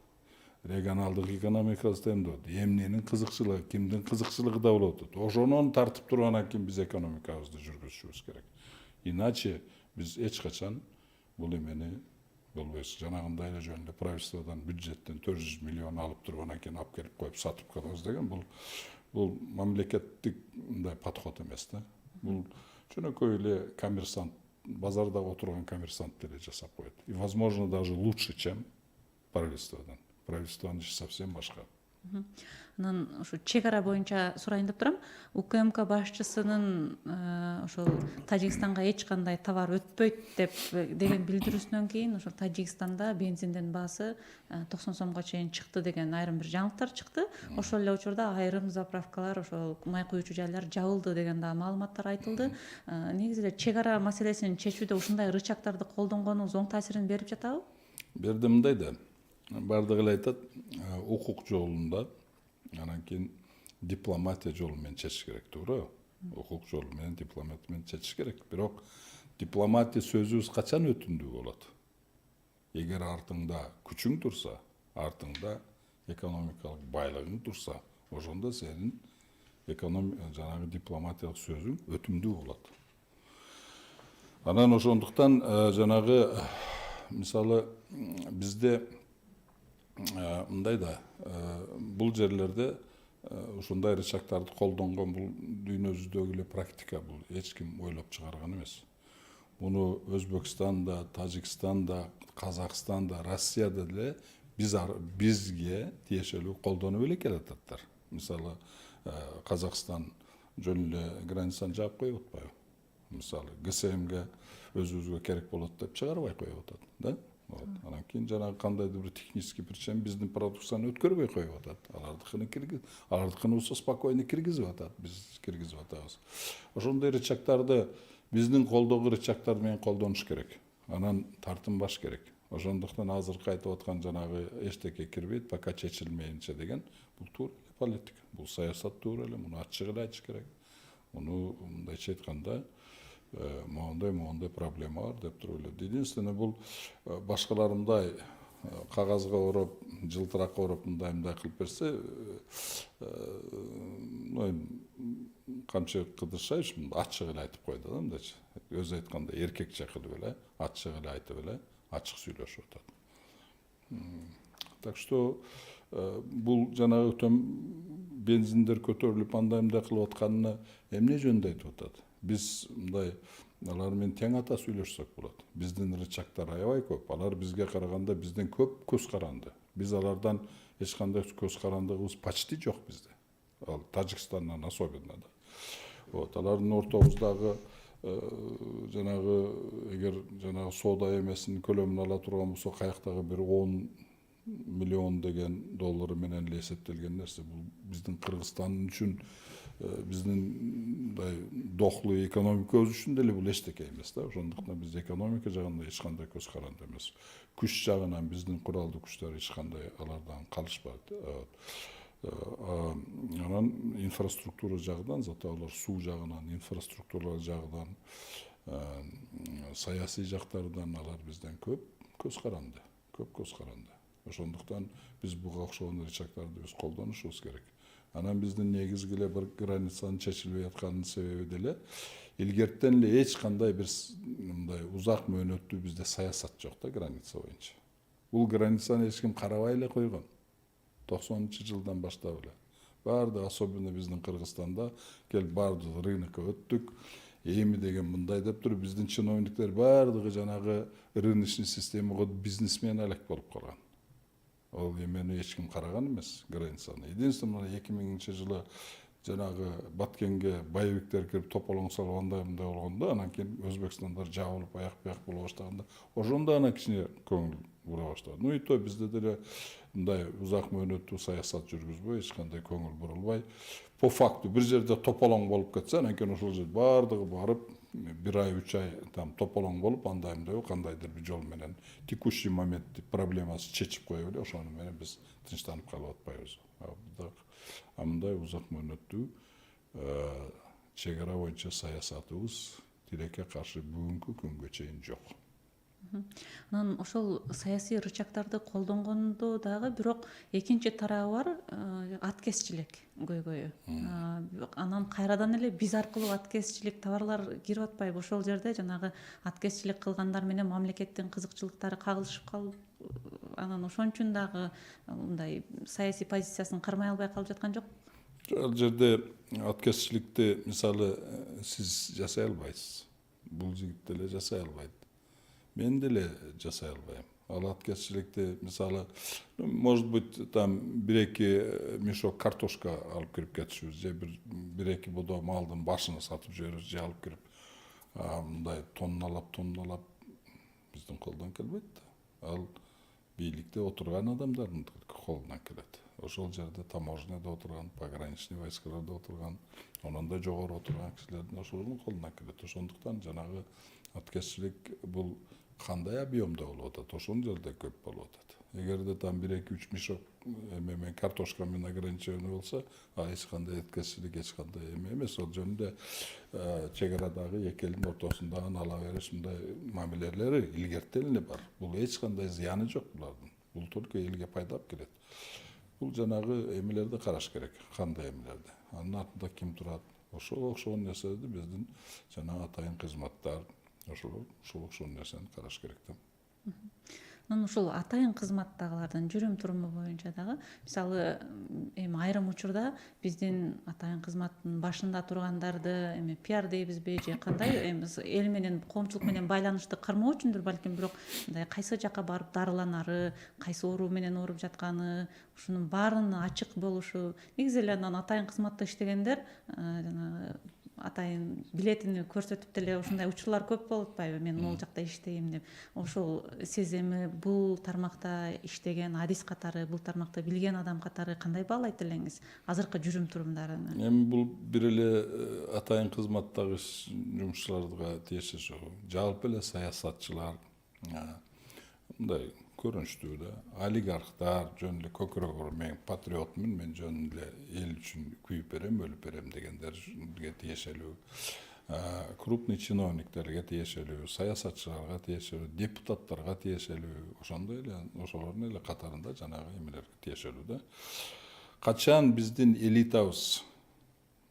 Регионалдык экономика системада эмненин кызыкчылыгы, кимдин кызыкчылыгы да болуп атат. Ошонун тартып туруп анан кийин биз экономикабызды жүргүзүшүбүз керек. Иначе биз эч качан бул эмени болбойбуз. Жанагындай эле жөн эле правительстводон бюджеттен 400 миллион алып туруп анан кийин алып келип коюп сатып калабыз деген бул мамлекеттик мындай подход эмес да. Бул жөнөкөй эле коммерсант, базарда отурган коммерсант деле жасап коет. И возможно даже лучше, чем правительстводон. Правительствонун иши совсем башка. Анан ушу чек ара боюнча сурайын деп турам. УКМК башчысынын ошол Тажикстанга эч кандай товар өтпөйт деп деген билдирүүсүнөн кийин ошол Тажикстанда бензиндин баасы 90 сомго чейин чыкты деген айрым бир жаңылыктар чыкты. Ошол эле учурда айрым заправкалар, ошол май куюучу жайлар жабылды деген да маалыматтар айтылды. Негизи эле чек ара маселесин чечүүдө ушундай рычагтарды колдонгонуңуз оң таасирин берип жатабы? Берди мындай да. Бардыгы эле айтат, укук жолунда анан кийин дипломатия жолу менен чечиш керек, туура? Укук жолу менен дипломатия менен чечиш керек. Бирок дипломатия сөзүбүз качан өтүндүү болот? Эгер артыңда күчүң турса, артыңда экономикалык байлыгың турса, ошондо сенин жанагы дипломатиялык сөзүң өтүмдүү болот. Анан ошондуктан жанагы мисалы бизде мындай да бул жерлерде ушундай рычагтарды колдонгон бул дүйнө жүзүндөгү эле практика, бул эч ким ойлоп чыгарган эмес. Муну Өзбекстанда, Тажикстанда, Казакстанда, Россияда деле бизге тиешелүү колдонуп эле келататтар. Мисалы Казакстан жөн эле границаны жаап коюп атпайбы? Мисалы ГСМге өзүбүзгө керек болот деп чыгарбай коюп атат, да? Анан кийин жанагы кандайдыр бир технический причин биздин продукцияны өткөрбөй коюп атат. Алардыкыны болсо спокойно киргизип атат, биз киргизип атабыз. Ошондой рычагтарды биздин колдогу рычагтар менен колдонуш керек. Анан тартынбаш керек. Ошондуктан азыркы айтып аткан жанагы эчтеке кирбейт, пока чечилмейинче деген бул туура эле политика. Бул саясат туура эле, муну ачык эле айтыш керек. Муну мындайча айтканда моундай проблема бар деп туруп эле. Единственное, бул башкаларымдай кагазга ороп, жылтыракка ороп мындай кылып берсе, камчы кыдыршайбыз, ачык эле айтып койду да, мындайча. Өзү айткандай эркекче кылып эле, ачык эле айтып эле, ачык сүйлөшүп атат. Так что бул жанагы бензиндер көтөрүлүп андай кылып атканына эмне жөнүндө айтып атат? Биз мындай алар менен тең ата сүйлөшсөк болот. Биздин рычагтар аябай көп. Алар бизге караганда бизден көп көз каранды. Биз алардан эч кандай көз карандыгыбыз почти жок бизде. Ал Тажикстандан особенно да. Алардын ортобуздагы жанагы эгер жанагы соода эмесинин көлөмүн ала турган болсо, каяктагы бир 10 миллион деген доллары менен эле эсептелген нерсе. Бул биздин Кыргызстан үчүн биздин дохлуу экономикабыз үчүн деле бул эчтеке эмес да. Ошондуктан биз экономика жагында эч кандай көз каранды эмес. Күч жагынан биздин куралдуу күчтөр эч кандай алардан калышпайт. Анан инфраструктура жагынан, зато алар суу жагынан, инфраструктура жагынан, саясий жактардан алар бизден көп көз каранды. Ошондуктан биз буга окшогон рычагтарды биз колдонушубуз керек. Анан биздин негизги эле бир границанын чечилбей атканынын себеби деле илгертен эле эч кандай бир мындай узак мөөнөттүү бизде саясат жок да граница боюнча. Бул границаны эч ким карабай эле койгон. 90-жылдан баштап эле. Баардыгы, особенно биздин Кыргызстанда келип баардыгы рынокко өттүк. Эми деген мындай деп туруп биздин чиновниктер баардыгы жанагы рыночный системага бизнесмен элек болуп калган. Ол эмени эч ким караган эмес границаны. Единственное 2000-жылы жанагы Баткенге байбектер кирип тополоң салып андай болгондо, анан кийин Өзбекстандар жабылып аяк боло баштаганда, ошондо ана кичине көңүл бура баштады. Ну и то бизде деле мындай узак мөөнөттүү саясат жүргүзбөй, эч кандай көңүл бурулбай, по факту бир жерде тополоң болуп кетсе, анан кийин ошол жер баардыгы барып 1 ай 3 ай там тополоң болуп, андай кандайдыр бир жол менен текущий момент проблемасын чечип коюп эле, ошону менен биз тынчтанып калып атпайбыз. Мындай узак мөөнөттүү чек ара боюнча саясатыбыз тилекке каршы бүгүнкү күнгө чейин жок. Анан ошол саясий рычагтарды колдонгондо дагы бирок экинчи тарабы бар, аткезчилик көйгөйү. Анан кайрадан эле биз аркылуу аткезчилик товарлар кирип атпайбы? Ошол жерде жанагы аткезчилик кылгандар менен мамлекеттин кызыкчылыктары кагылышып калып, анан ошон үчүн дагы мындай саясий позициясын кармай албай калып жаткан жок? Ал жерде аткезчиликти мисалы сиз жасай албайсыз. Бул жигит деле жасай албайт. Мен деле жасай албайм. Ал аткезчиликти мисалы, может быть, там 1-2 мешок картошка алып кирип кетишибиз, же 1-2 бодо малдын башын сатып жиберибиз, же алып кирип мындай тонналап биздин колдон келбейт да. Ал бийликте отурган адамдардын колунан келет. Ошол жерде таможняда отурган, пограничный войскаларда отурган, онон да жогору отурган кишилердин ошолордун колунан келет. Ошондуктан жанагы аткезчилик бул кандай объемдо болуп атат, ошол жерде көп болуп атат. Эгерде там 1-2-3 мешок эме картошка менен ограничение болсо, эч кандай аткезчилик, эч кандай эме эмес. Ал жөнүндө чек арадагы эки элдин ортосундагы ала бериш мындай мамилелери илгертен эле бар. Бул эч кандай зыяны жок булардын. Бул только элге пайда алып келет. Бул жанагы эмелерди караш керек, кандай эмелерди. Анын артында ким турат? Ошол окшогон нерселерди биздин жанагы атайын кызматтар, ошол окшогон нерсени караш керек да. Анан ушул атайын кызматтагылардын жүрүм туруму боюнча дагы мисалы эми айрым учурда биздин атайын кызматтын башында тургандарды эми пиар дейбизби же кандай эми эл менен коомчулук менен байланышты кармоо үчүндүр балким, бирок мындай кайсы жака барып дарыланары, кайсы оору менен ооруп жатканы, ушунун баарына ачык болушу. Негизи эле анан атайын кызматта иштегендер жанагы атайын билетини көрсөтүп деле ушундай учурлар көп болуп атпайбы, мен могул жакта иштейм деп. Ошол сиз эми бул тармакта иштеген адис катары, бул тармакта билген адам катары кандай баалайт элеңиз азыркы жүрүм турумдарын? Эми бул бир эле атайын кызматтагы жумушчуларга тиешеси жалпы эле саясатчылар, мындай көрүнүштүү да, олигархтар жөн эле көкүрөгү ооруп, мен патриотмун, мен жөн эле эл үчүн күйүп берем, өлүп берем дегендерге тиешелүү, крупный чиновниктерге тиешелүү, саясатчыларга тиешелүү, депутаттарга тиешелүү, ошондой эле ошолордун эле катарында жанагы эмелерге тиешелүү да. Качан биздин элитабыз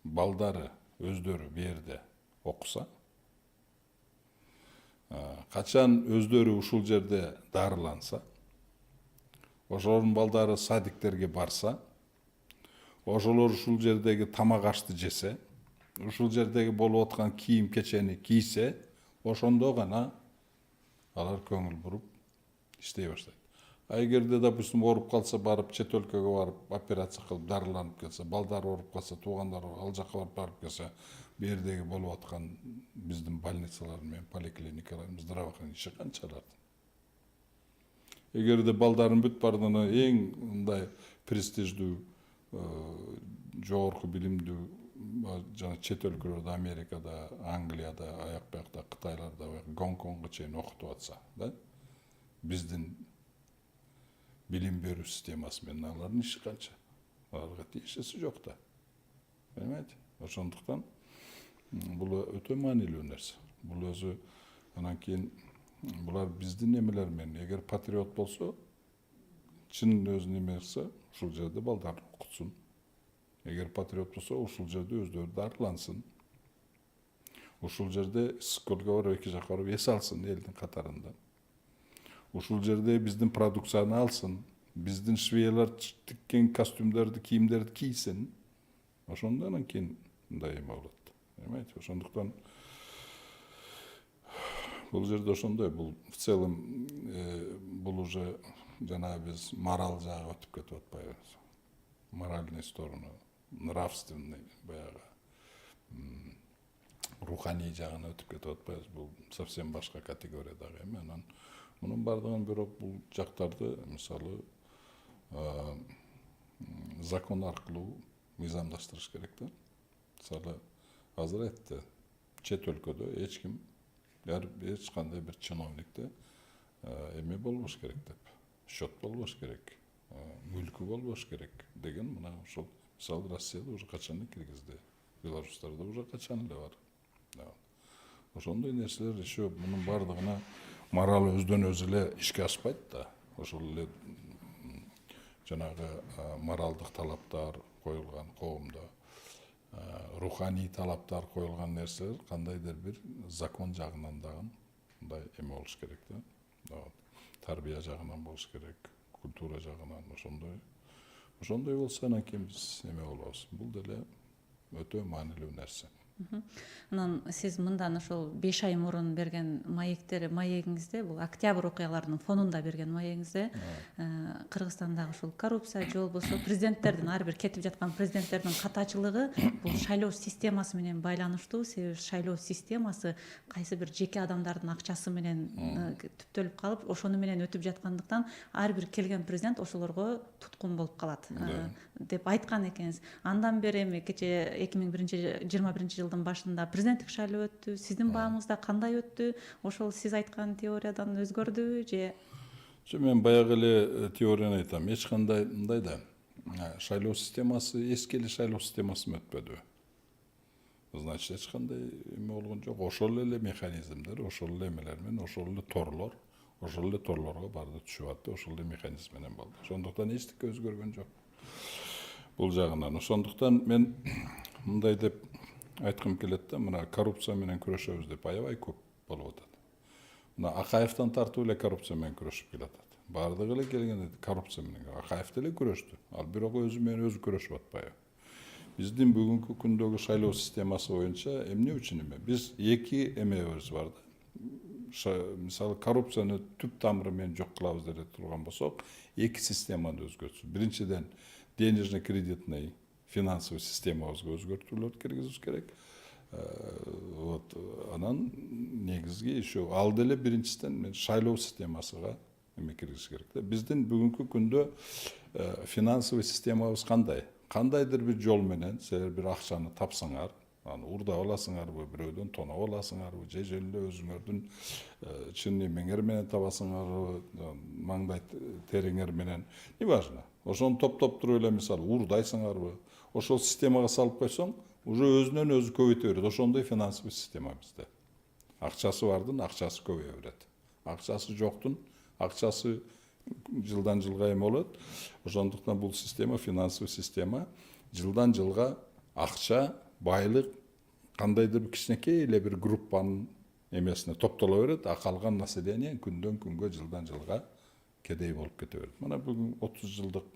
балдары өздөрү бу жерде окуса, качан өздөрү ушул жерде дарыланса, ошолордун балдары садиктерге барса, ошолор ушул жердеги тамак ашты жесе, ушул жердеги болуп аткан кийим кечени кийсе, ошондо гана алар көңүл буруп иштей баштайт. Эгерде, допустим, ооруп калса, барып чет өлкөгө барып операция кылып дарыланып келсе, балдары ооруп калса, туугандары ал жака барып келсе, бу жердеги болуп аткан биздин больницалар менен поликлиникалар, здравоохранение иши канчаларды. Эгерде балдарын бүт бардыгына эң мындай престиждүү, жогорку билимдүү жана чет өлкөлөрдө, Америкада, Англияда, аяк биякта, Кытайларда, Гонконгго чейин окутуп атса, да? Биздин билим берүү системасы менен алардын иши канча? Аларга тиешеси жок да. Понимаете? Ошондуктан бул өтө маанилүү нерсе. Бул өзү анан кийин булар биздин эмелер менен эгер патриот болсо, чын өзүнүн эмеси ушул жерде балдарын окутсун. Эгер патриот болсо, ушул жерде өздөрү дарылансын. Ушул жерде сколго барып, эки жака барып эс алсын элдин катарында. Ушул жерде биздин продукцияны алсын, биздин швейлар тиккен костюмдерди, кийимдерди кийсин. Ошондон кийин мындай эме болот. Понимаете? Ошондуктан бул жерде ошондой, бул в целом бул уже жана биз мораль жагы өтүп кетип атпайбыз. Моральный сторону, нравственный, баягы руханий жагына өтүп кетип атпайбыз. Бул совсем башка категориядагы эме. Анан мунун бардыгын бирок бул жактарды мисалы закон аркылуу мыйзамдаштырыш керек да. Мисалы азыр айтты, чет өлкөдө эч ким, эч кандай бир чиновникте эме болбош керек деп, счет болбош керек, мүлкү болбош керек деген мына ошол мисалы Россияда уже качан киргизди, Беларустарда уже качан эле бар. Ошондой нерселер еще мунун бардыгына мораль өздөн өзү эле ишке ашпайт да. Ошол эле жанагы моралдык талаптар коюлган коомдо, руханий талаптар коюлган нерселер кандайдыр бир закон жагынан дагы мындай эме болуш керек да. Тарбия жагынан болуш керек, культура жагынан ошондой болсо анан кийин биз эме болобуз. Бул деле өтө маанилүү нерсе. Анан сиз мындан ошол 5 ай мурун берген маегиңизде, бул октябрь окуяларынын фонунда берген маегиңизде Кыргызстандагы ушул коррупция же болбосо президенттердин, ар бир кетип жаткан президенттердин катачылыгы бул шайлоо системасы менен байланыштуу. Себеби шайлоо системасы кайсы бир жеке адамдардын акчасы менен түптөлүп калып, ошону менен өтүп жаткандыктан ар бир келген президент ошолорго туткун болуп калат деп айткан экенсиз. Андан бери эми кече 2021 жылдын башында президенттик шайлоо өттү. Сиздин баамыңызда кандай өттү? Ошол сиз айткан теориядан өзгөрдүбү же? Мен баягы эле теорияны айтам. Эч кандай мындай да шайлоо системасы эски эле шайлоо системасы өтпөдү. Значит, эч кандай эме болгон жок. Ошол эле механизмдер, ошол эле эмелер менен, ошол эле торлорго барды түшүп атты, ошол эле механизм менен болду. Ошондуктан эчтеке өзгөргөн жок. Бул жагынан. Ошондуктан мен мындай деп айткым келет да, мына коррупция менен күрөшөбүз деп аябай көп болуп атат. Мына Акаевден тартып эле коррупция менен күрөшүп келатат. Бардыгы эле келгенде коррупция менен. Акаев деле күрөштү. Ал бирок өзү менен өзү күрөшүп атпайбы. Биздин бүгүнкү күндөгү шайлоо системасы боюнча эмне үчүн эме? Биз эки эмебиз бар да. Мисалы коррупцияны түп тамыры менен жок кылабыз деп турган болсок, эки системаны өзгөртсүз. Биринчиден денежно-кредитный финансовый системабызга өзгөртүүлөр киргизиш керек. Анан негизги ошо ал деле биринчиден мен шайлоо системасыга эме киргизиш керек да. Биздин бүгүнкү күндө финансовый системабыз кандай? Кандайдыр бир жол менен силер бир акчаны тапсаңар, аны урдап аласыңарбы, бирөөдөн тоноп аласыңарбы, же эле өзүңөрдүн чын эмеңер менен табасыңарбы, маңдай тереңер менен, не важно. Ошону топтоп туруп эле мисалы урдайсыңарбы, ошол системага салып койсоң, уже өзүнөн өзү көбөйтө берет. Ошондой финансовый система бизде. Акчасы бардын акчасы көбөйө берет. Акчасы жоктун акчасы жылдан жылга эме болот. Ошондуктан бул система, финансовый система, жылдан жылга акча, байлык кандайдыр бир кичинекей эле бир группанын эмесине топтоло берет, а калган население күндөн күнгө, жылдан жылга кедей болуп кете берет. Мына бүгүн 30 жылдык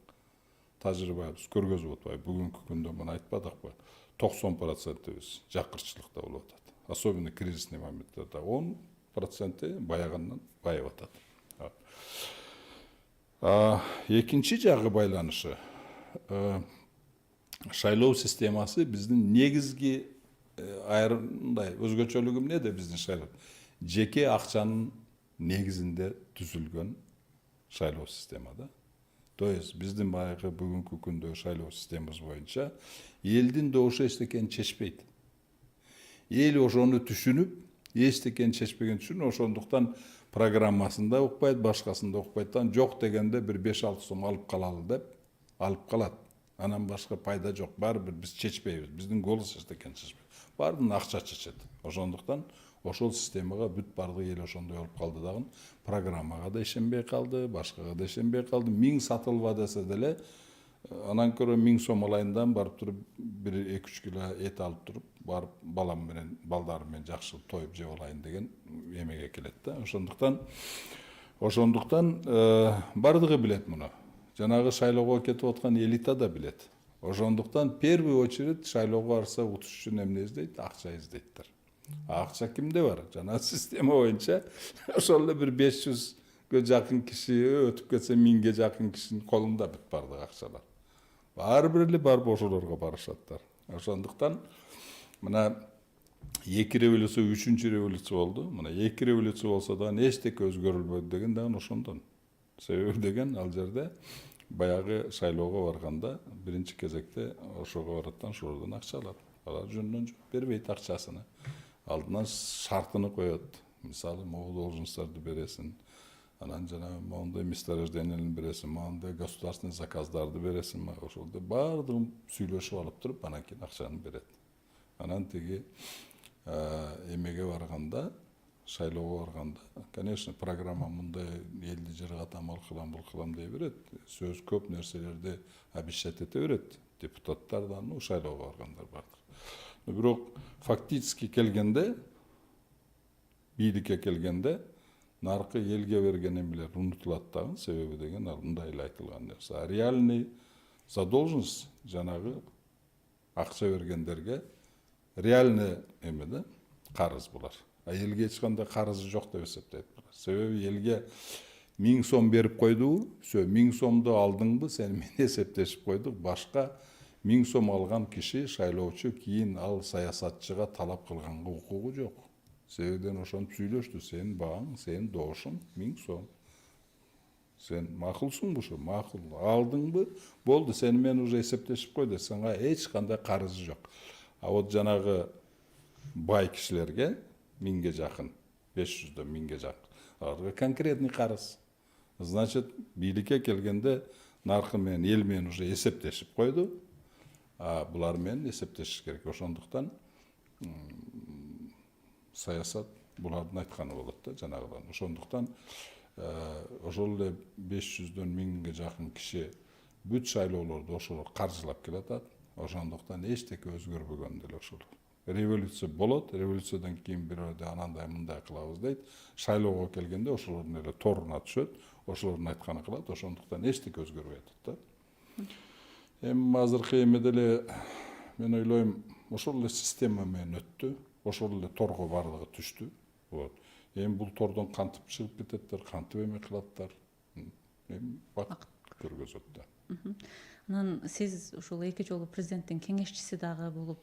тажрыйбабыз көргөзүп атпайбы? Бүгүнкү күндө мына айтпадыкпы? 90%-биз жакырчылыкта болуп атат. Особенно кризисный моменттерде 10% баягындан байып атат. Экинчи жагы байланышы. Шайлоо системасы биздин негизги айрымдай өзгөчөлүгү эмнеде биздин шайлоо? Жеке акчанын негизинде түзүлгөн шайлоо система да. То есть биздин баягы бүгүнкү күндө шайлоо системабыз боюнча элдин добушу эчтекени чечпейт. Эл ошону түшүнүп, эчтекени чечпеген үчүн ошондуктан программасында укпайт, башкасында укпайт. Жок дегенде бир 5-6 сом алып калалы деп алып калат. Анан башка пайда жок. Баары бир биз чечпейбиз. Биздин голос эчтекени чечпейт. Баардын акча чечет. Ошондуктан ошол системага бүт бардык эл ошондой болуп калды дагы. Программага да ишенбей калды, башкага да ишенбей калды. 1000 сатылба десе деле, анан көрө 1000 сом алайындан барып туруп 1-2 кило эт алып туруп, барып балам менен, балдарым менен жакшы тоюп жеп алайын деген эмеге келет да. Ошондуктан бардыгы билет муну. Жанагы шайлоого кетип аткан элита да билет. Ошондуктан первый очередь шайлоого барса утуш үчүн эмне издейт? Акча издейттер. Акча кимде бар? Жана система боюнча ошол эле бир 500ге жакын киши өтүп кетсе, 1000ге жакын кишинин колунда бүт бардык акчалар. Баары бир эле барып ошолорго барышаттар. Ошондуктан мына 2 революция, 3-чү революция болду. Мына 2 революция болсо да эчтеке өзгөрүлбөдү деген дагы ошондон. Себеби деген ал жерде баягы шайлоого барганда биринчи кезекте ошого бараттан ошолордон акча алат. Алар жөнүнөн жооп бербейт акчасына. Алдынан шартыны коет. Мисалы, могу должностторду бересиң, анан жана моундай месторожденияларды бересиң, моундай государственный заказдарды бересиң, ошолду баардыгын сүйлөшүп алып туруп, анан кийин акчаны берет. Анан тиги эмеге барганда, шайлоого барганда, конечно, программа мындай элди жыргатам, ал кылам, бул кылам дей берет. Сөз көп нерселерди обещать эте берет. Депутаттардан, шайлоого баргандар бардык. Бирок фактически келгенде, бийликке келгенде, наркы элге берген эмелер унутулат дагы, себеби деген ал мындай эле айтылган нерсе. Реальный задолженность жанагы акча бергендерге реальный эмеде карыз булар. Элге эч кандай карызы жок деп эсептейт. Себеби элге 1000 сом берип койдубу, 1000 сомду алдыңбы, сен менен эсептешип койдук. Башка 1000 сом алган киши шайлоочу кийин ал саясатчыга талап кылганга укугу жок. Себебден ошентип сүйлөштү. Сенин багың, сенин добушуң 1000 сом. Сен макулсуңбу ушу? Макул. Алдыңбы? Болду, сени менен уже эсептешип койду. Сага эч кандай карызы жок. А вот жанагы бай кишилерге 1000ге жакын, 500дөн 1000ге жакын. Аларга конкретный карыз. Значит, бийликке келгенде наркы менен, эл менен уже эсептешип койду. А булар менен эсептешиш керек. Ошондуктан саясат булардын айтканы болот да, жанагыдан. Ошондуктан ошол эле 500дөн 1000ге жакын киши бүт шайлоолорду ошолор каржылап келатат. Ошондуктан эчтеке өзгөрбөгөн деле ошол. Революция болот, революциядан кийин бирөөдө анандай мындай кылабыз дейт. Шайлоого келгенде ошолордун эле торуна түшөт, ошолордун айтканы кылат. Ошондуктан эчтеке өзгөрбөй атат да. Эми азыркы эмеде эле мен ойлойм, ошол эле система менен өттү, ошол эле торго бардыгы түштү. Вот. Эми бул тордон кантип чыгып кететтер, кантип эме кылаттар. Эми вакыт көргөзөт да. Анан сиз ушул 2 жолу президенттин кеңешчиси дагы болуп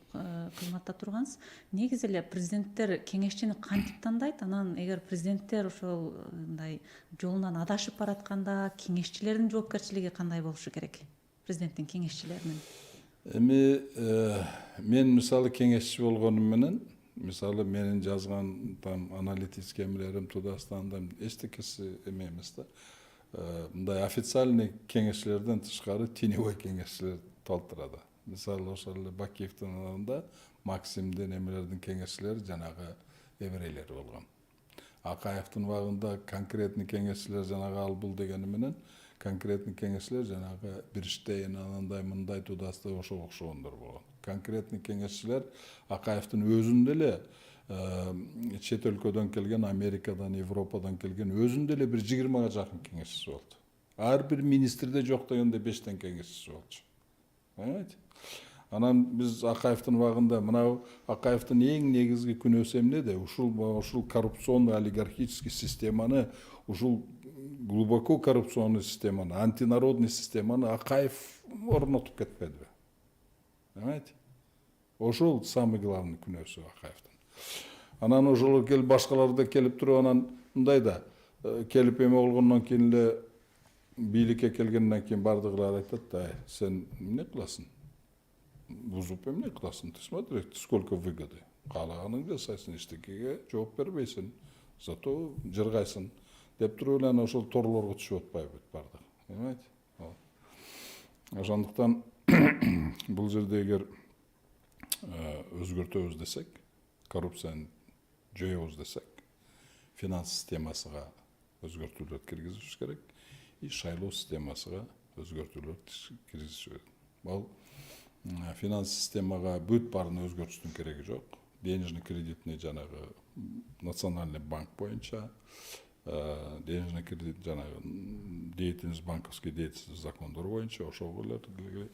кызматта тургансыз. Негизи эле президенттер кеңешчини кантип тандайт? Анан эгер президенттер ошол мындай жолунан адашып баратканда кеңешчилердин жоопкерчилиги кандай болушу керек? Президенттин кеңешчилеринин. Эми мен мисалы кеңешчи болгонум менен, мисалы менин жазган там аналитический эмелерим Тудастандам эчтекеси эме эмес да. Мындай официальный кеңешчилерден тышкары теневой кеңешчилер толтурады. Мисалы ошол эле Бакиевдин анында Максимдин эмелердин кеңешчилери жанагы еврейлер болгон. Акаевдин убагында конкретный кеңешчилер жанагы ал бул дегени менен конкретный кеңешчилер жанагы Бирштейн анандай мындай Тудасты ошол окшогондор болгон. Конкретный кеңешчилер Акаевдин өзүндө эле чет өлкөдөн келген, Америкадан, Европадан келген өзүндө эле бир 20га жакын кеңешчиси болду. Ар бир министрде жок дегенде 5тен кеңешчиси болчу. Понимаете? Анан биз Акаевдин убагында мынау Акаевдин эң негизги күнөөсү эмнеде? Ушул коррупционный олигархический системаны, ушул глубоко коррупционный системаны, антинародный системаны Акаев орнотуп кетпедиби? Понимаете? Ошол самый главный күнөөсү Акаевдин. Анан ошол келип башкалар да келип туруп анан мындай да келип эме болгондон кийин эле бийликке келгенден кийин бардыгылар айтат да, сен эмне кыласың? Бузуп эмне кыласың? Ты смотри, сколько выгоды. Каалаганыңды жасайсың, эчтекеге жооп бербейсиң. Зато жыргайсың деп туруп эле ошол торлорго түшүп атпайбы бардык. Понимаете? Ошондуктан бул жерде эгер өзгөртөбүз десек, коррупцияны жоебуз десек, финанс системасыга өзгөртүүлөр киргизиш керек, и шайлоо системасыга өзгөртүүлөр киргизиш керек. Бул финанс системага бүт баарын өзгөртүштүн кереги жок. Денежный кредитный жанагы национальный банк боюнча, денежный кредит жанагы деятельность, банковский деятельность закондор боюнча ошого эле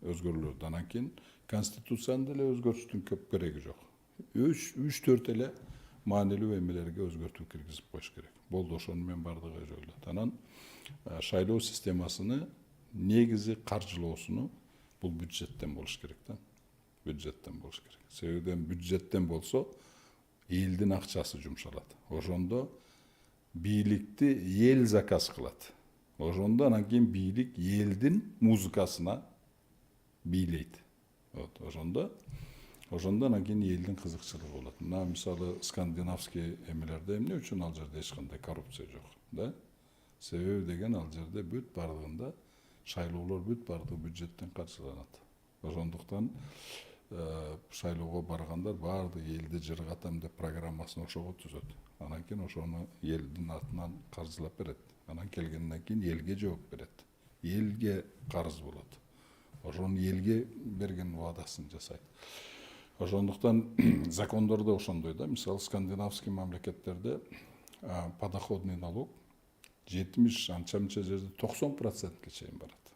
өзгөрүүлөр. Анан кийин конституцияны деле өзгөртүштүн көп кереги жок. 3-4 эле маанилүү эмелерге өзгөртүү киргизип коюш керек. Болду, ошону менен бардыгы жоюлат. Анан шайлоо системасыны негизи каржылоосуну бул бюджеттен болуш керек да. Бюджеттен болуш керек. Себебен бюджеттен болсо элдин акчасы жумшалат. Ошондо бийликти эл заказ кылат. Ошондо анан кийин бийлик элдин музыкасына бийлейт. Вот, ошондо анан кийин элдин кызыкчылыгы болот. Мына мисалы скандинавский эмелерде эмне үчүн ал жерде эч кандай коррупция жок, да? Себеби деген ал жерде бүт бардыгында шайлоолор бүт бардыгы бюджеттен каржыланат. Ошондуктан шайлоого баргандар бардыгы элди жыргатам деп программасын ошого түзөт. Анан кийин ошону элдин атынан каржылап берет. Анан келгенден кийин элге жооп берет. Элге карыз болот. Ошону элге берген ваадасын жасайт. Ошондуктан закондордо ошондой да, мисалы скандинавский мамлекеттерде подоходный налог 70 анча жерде 90%ке чейин барат.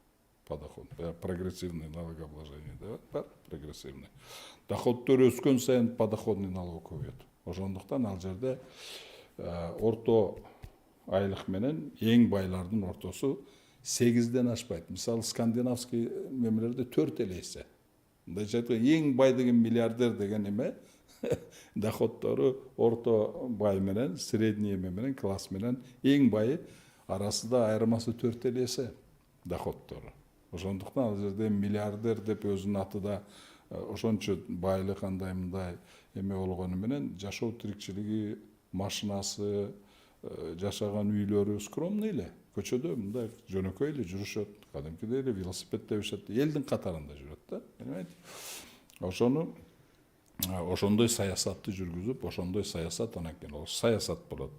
подоход. Прогрессивный налогообложение бар, прогрессивный. Доходтор өскен сайын подоходный налог көбейеді. Ошондуктан ал жерде орто айлык менен эң байлардын ортосу 8-ден ашпайт. Мисалы скандинавский мемлекеттерде 4 есе. Мындайча айтканда эң бай деген миллиардер деген эме доходтору орто бай менен, средний эме менен, класс менен эң байы арасында айырмасы 4 есе доходтору. Ошондуктан ал жерде миллиардер деп өзүнүн атыда ошончо байлык андай мындай эме болгону менен жашоо тирикчилиги, машинасы, жашаган үйлөрү скромный эле. Көчөдө мындай жөнөкөй эле жүрүшөт, кадимкидей эле велосипед тебишет, элдин катарында жүрөт да, понимаете? Ошондой саясатты жүргүзүп, ошондой саясат анан кийин ол саясат болот.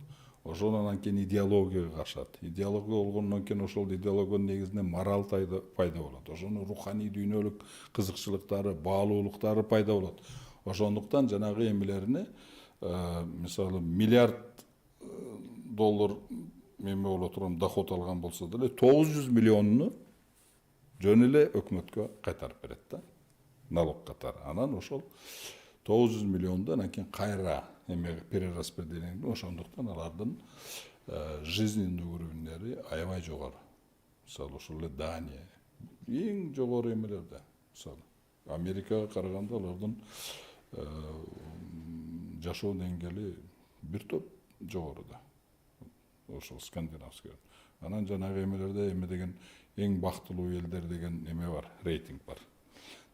Ошону анан кийин идеологияга кашат. Идеология болгондон кийин ошол идеологиянын негизинде мораль пайда болот. Ошонун руханий дүйнөлүк кызыкчылыктары, баалуулуктары пайда болот. Ошондуктан жанагы эмелерине мисалы миллиард доллар эме боло турган доход алган болсо деле 900 миллионуну жөн эле өкмөткө кайтарып берет да, налог катары. Анан ошол 900 миллионду анан кийин кайра эме перераспределение, ошондуктан алардын жизненный уровеньдери аябай жогору. Мисалы ошол эле Дания эң жогору эмелерде. Мисалы Америкага караганда алардын жашоо деңгээли бир топ жогоруда. Ошол скандинавский. Анан жанагы эмелерде эме деген эң бактылуу элдер деген эме бар, рейтинг бар.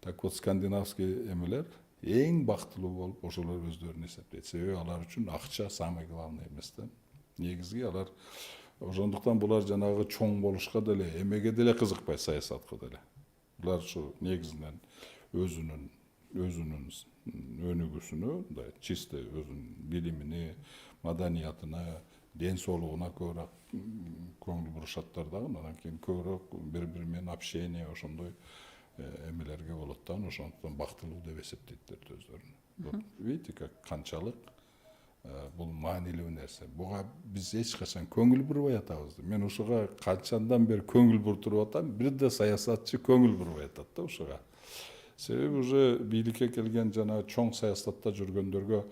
Так вот скандинавский эмелер эң бактылуу болуп ошолор өздөрүн эсептейт. Себеби алар үчүн акча самый главный эмес да. Негизги алар ошондуктан булар жанагы чоң болушка деле, эмеге деле кызыкпайт, саясатка деле. Булар ушу негизинен өзүнүн өнүгүүсүнө, мындай чисто өзүнүн билимине, маданиятына, ден соолугуна көбүрөөк көңүл бурушаттар дагы, анан кийин көбүрөөк бири-бири менен общение ошондой эмелерге болот да, ошондуктан бактылуу деп эсептейттер өздөрүн. Видите, как канчалык бул маанилүү нерсе. Буга биз эч качан көңүл бурбай атабыз. Мен ушуга канчандан бери көңүл буртуруп атам, бир да саясатчы көңүл бурбай атат да ушуга. Себеби уже бийликке келген жана чоң саясатта жүргөндөргө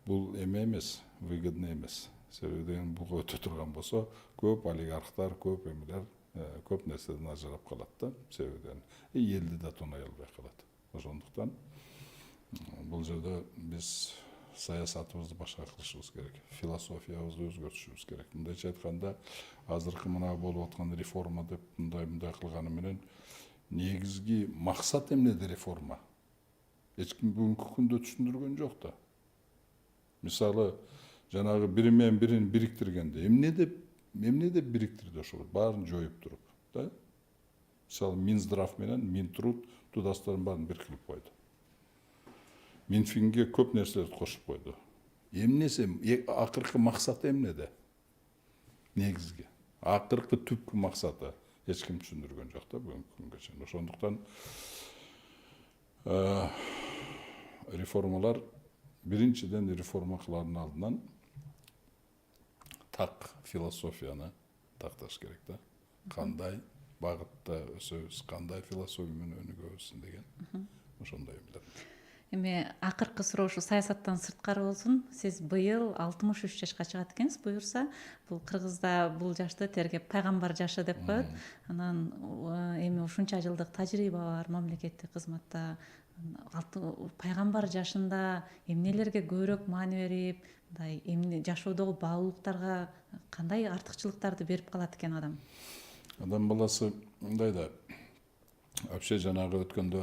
бул эме эмес, выгодный эмес. Себеби буга өтө турган болсо, көп олигархтар, көп эмелер, көп нерседен ажырап калат да, себебиден элди да тонай албай калат. Ошондуктан бул жерде биз саясатыбызды башка кылышыбыз керек, философиябызды өзгөртүшүбүз керек. Мындайча айтканда, азыркы мына болуп аткан реформа деп мындай кылганы менен негизги максат эмнеде реформа? Эч ким бүгүнкү күндө түшүндүргөн жок да. Мисалы, жанагы бири менен бирин бириктиргенде эмне деп бириктирди ошол баарын жоюп туруп, да? Мисалы, Минздрав менен Минтруд тудастарын баарын бирикип койду. Минфинге көп нерселерди кошуп койду. Эмнеси акыркы максаты эмнеде? Негизги акыркы түпкү максаты эч ким түшүндүргөн жок да бүгүнкү күнгө чейин. Ошондуктан реформалар, биринчиден реформа кылардын алдынан так философияны такташ керек да. Кандай багытта өсөбүз, кандай философия менен өнүгөбүз деген ошондой эмелер. Эми акыркы суроо ушу саясаттан сырткары болсун. Сиз быйыл 63 жашка чыгат экенсиз, буюрса. Бул Кыргызда бул жашты тергеп пайгамбар жашы деп коет. Анан эми ушунча жылдык тажрыйба бар мамлекеттик кызматта. Пайгамбар жашында эмнелерге көбүрөөк маани берип, мындай эмне жашоодогу баалуулуктарга кандай артыкчылыктарды берип калат экен адам? Адам баласы мындай да. Вообще жанагы өткөндө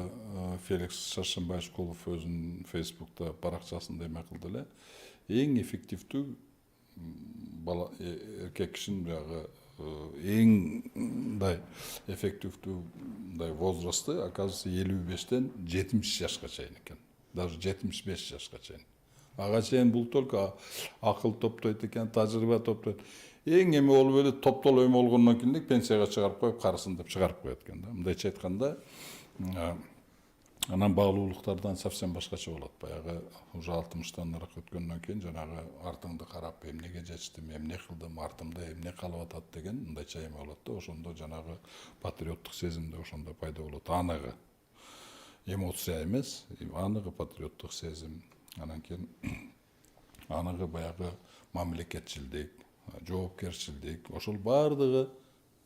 Феликс Шаршембай-Шкулов өзүнүн Фейсбукта баракчасында эме кылды эле. Эң эффективдүү бала эркек кишинин жагы эң мындай эффективдүү мындай возрасты, оказывается, 55-тен 70 жашка чейин экен. Даже 75 жашка чейин. Ага чейин бул только акыл топтойт экен, тажрыйба топтойт. Эң эме болуп эле топтоло эме болгондон кийин пенсияга чыгарып коюп, карысын деп чыгарып коет экен да. Мындайча айтканда, Анан багылуулуктардан совсем башкача болот. Баягы уже 60-тан нарак өткөндөн кийин жанагы артыңды карап эмнеге жетиштим, эмне кылдым, артымда эмне калып атат деген мындайча эме болот да. Ошондо жанагы патриоттук сезим да ошондо пайда болот. Аныгы эмоция эмес, аныгы патриоттук сезим. Анан кийин аныгы баягы мамлекетчилдик, жоопкерчилдик, ошол баардыгы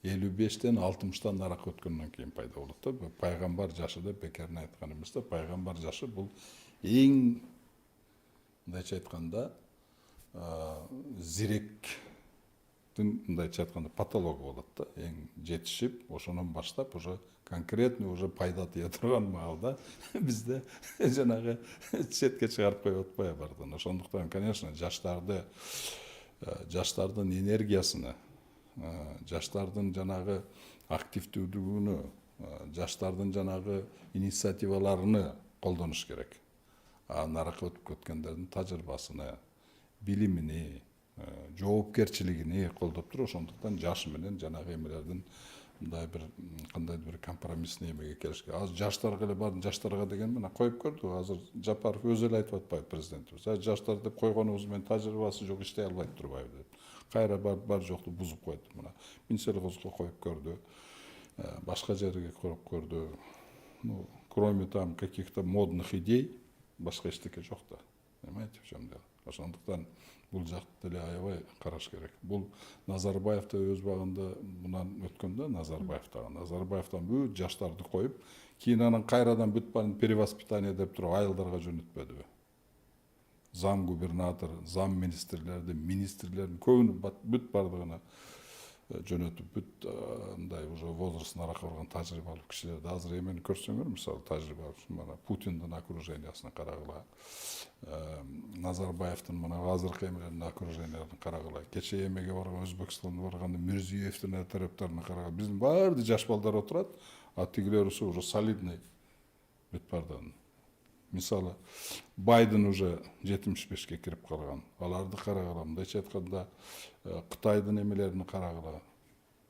55-тен 60-тан нарак өткөндөн кийин пайда болот да. Пайгамбар жашы деп бекерин айткан эмес да. Пайгамбар жашы бул эң мындайча айтканда зиректин мындайча айтканда патологу болот да. Эң жетишип, ошондон баштап уже конкретный уже пайда тие турган маалда бизде жанагы четке чыгарып коюп атпай бардын. Ошондуктан, конечно, жаштардын энергиясыны, жаштардын жанагы активдүүлүгүнө, жаштардын жанагы инициативаларыны колдонуш керек. Наракка өтүп кеткендердин тажрыйбасыны, билимини, жоопкерчилигини колдоп туруп, ошондуктан жаш менен жанагы эмелердин мындай бир кандайдыр бир компромиссный эмеге келишке. Азыр жаштарга эле бардым, жаштарга деген мына коюп көрдүк. Азыр Жапаров өзү эле айтып атпайбы президентибиз. Жаштар деп койгонубуз менен тажрыйбасы жок, иштей албайт турбайбы деп. Кайра бар жокту бузуп койду. Мына Минсельхозго коюп көрдү. Башка жерге коюп көрдү. Ну, кроме там каких-то модных идей, башка эчтеке жок да. Понимаете, в чем дело? Ошондуктан бул жакты деле аябай караш керек. Бул Назарбаев да өз багында мындан өткөндө Назарбаевтан бүт жаштарды коюп, кийин анан кайрадан бүт баарын перевоспитание деп туруп айылдарга жөнөтпөдүбү. Зам губернатор, зам министрлердин көбүнү бүт бардыгына жөнөтүп, бүт мындай уже возраст наракка барган тажрыйбалуу кишилерди. Азыр эмени көрсөңөр, мисалы тажрыйбалуу, мына Путиндин окружениясына карагыла, Назарбаевдин мына азыркы эмелердин окруженияларына карагыла, кече эмеге барган Өзбекстанга барганда Мирзиевдин тараптарына карагыла. Биздин баарды жаш балдар отурат, а тигилери уже солидный бүт бардан. Мисалы, Байден уже 75-ке кирип калган. Аларды карагыла, мындайча айтканда, Кытайдын эмелерине карагыла.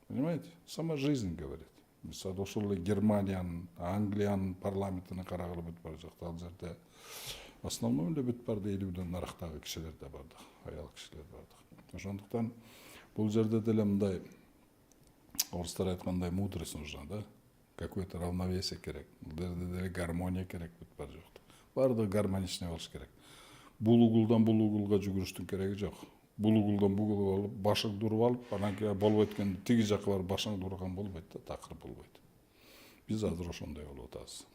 Понимаете? Сама жизнь говорит. Мисалы, ошол эле Германиянын, Англиянын парламентине карагыла бүт бар жакта. Ал жерде основном эле бүт барды 50-ден нарактагы кишилер да бардык, аял кишилер бардык. Ошондуктан бул жерде деле мындай орустар айткандай мудрость нужна, да? Какое-то равновесие керек. Бул жерде деле гармония керек бүт бар жокто. Бардыгы гармоничный болуш керек. Бул угулдан бул угулга жүгүрүштүн кереги жок. Бул угулдан бул угулга алып, башыңды уруп алып, анан кийин болбойт экен, тиги жакка барып башыңды урган болбойт да, такыр болбойт. Биз азыр ошондой болуп атабыз.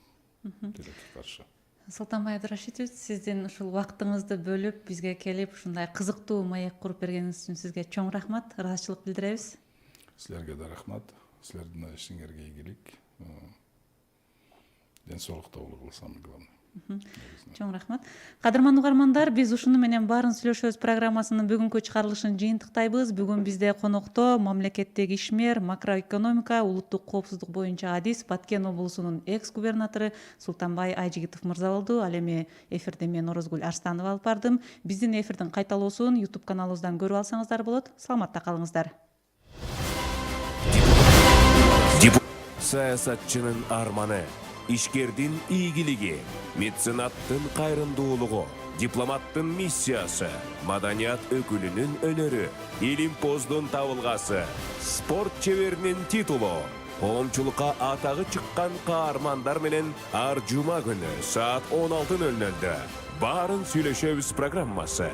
Тилекке каршы. Султанбай Абдрашитович, сиздин ушул убактыңызды бөлүп бизге келип ушундай кызыктуу маек куруп бергениңиз үчүн сизге чоң рахмат, ыраазычылык билдиребиз. Силерге да рахмат. Силердин ишиңерге ийгилик. Ден соолукта болуңуз самый главный. Чоң рахмат. Кадырман угармандар, биз ушуну менен баарын сүйлөшөбүз программасынын бүгүнкү чыгарылышын жыйынтыктайбыз. Бүгүн бизде конокто мамлекеттик ишмер, макроэкономика, улуттук коопсуздук боюнча адис Баткен облусунун экс-губернатору Султанбай Айжигитов мырза болду. Ал эми эфирде мен Орозгүл Арстанова алып бардым. Биздин эфирдин кайталоосун YouTube каналыбыздан көрүп алсаңыздар болот. Саламатта калыңыздар. Саясатчынын арманы, ишкердин ийгилиги, меценаттын кайрымдуулугу, дипломаттын миссиясы, маданият өкүлүнүн өнөрү, илимпоздун табылгасы, спорт чеберинин титулу, коомчулукка атагы чыккан каармандар менен ар жума күнү саат 16:00 баарын сүйлөшөбүз программасы.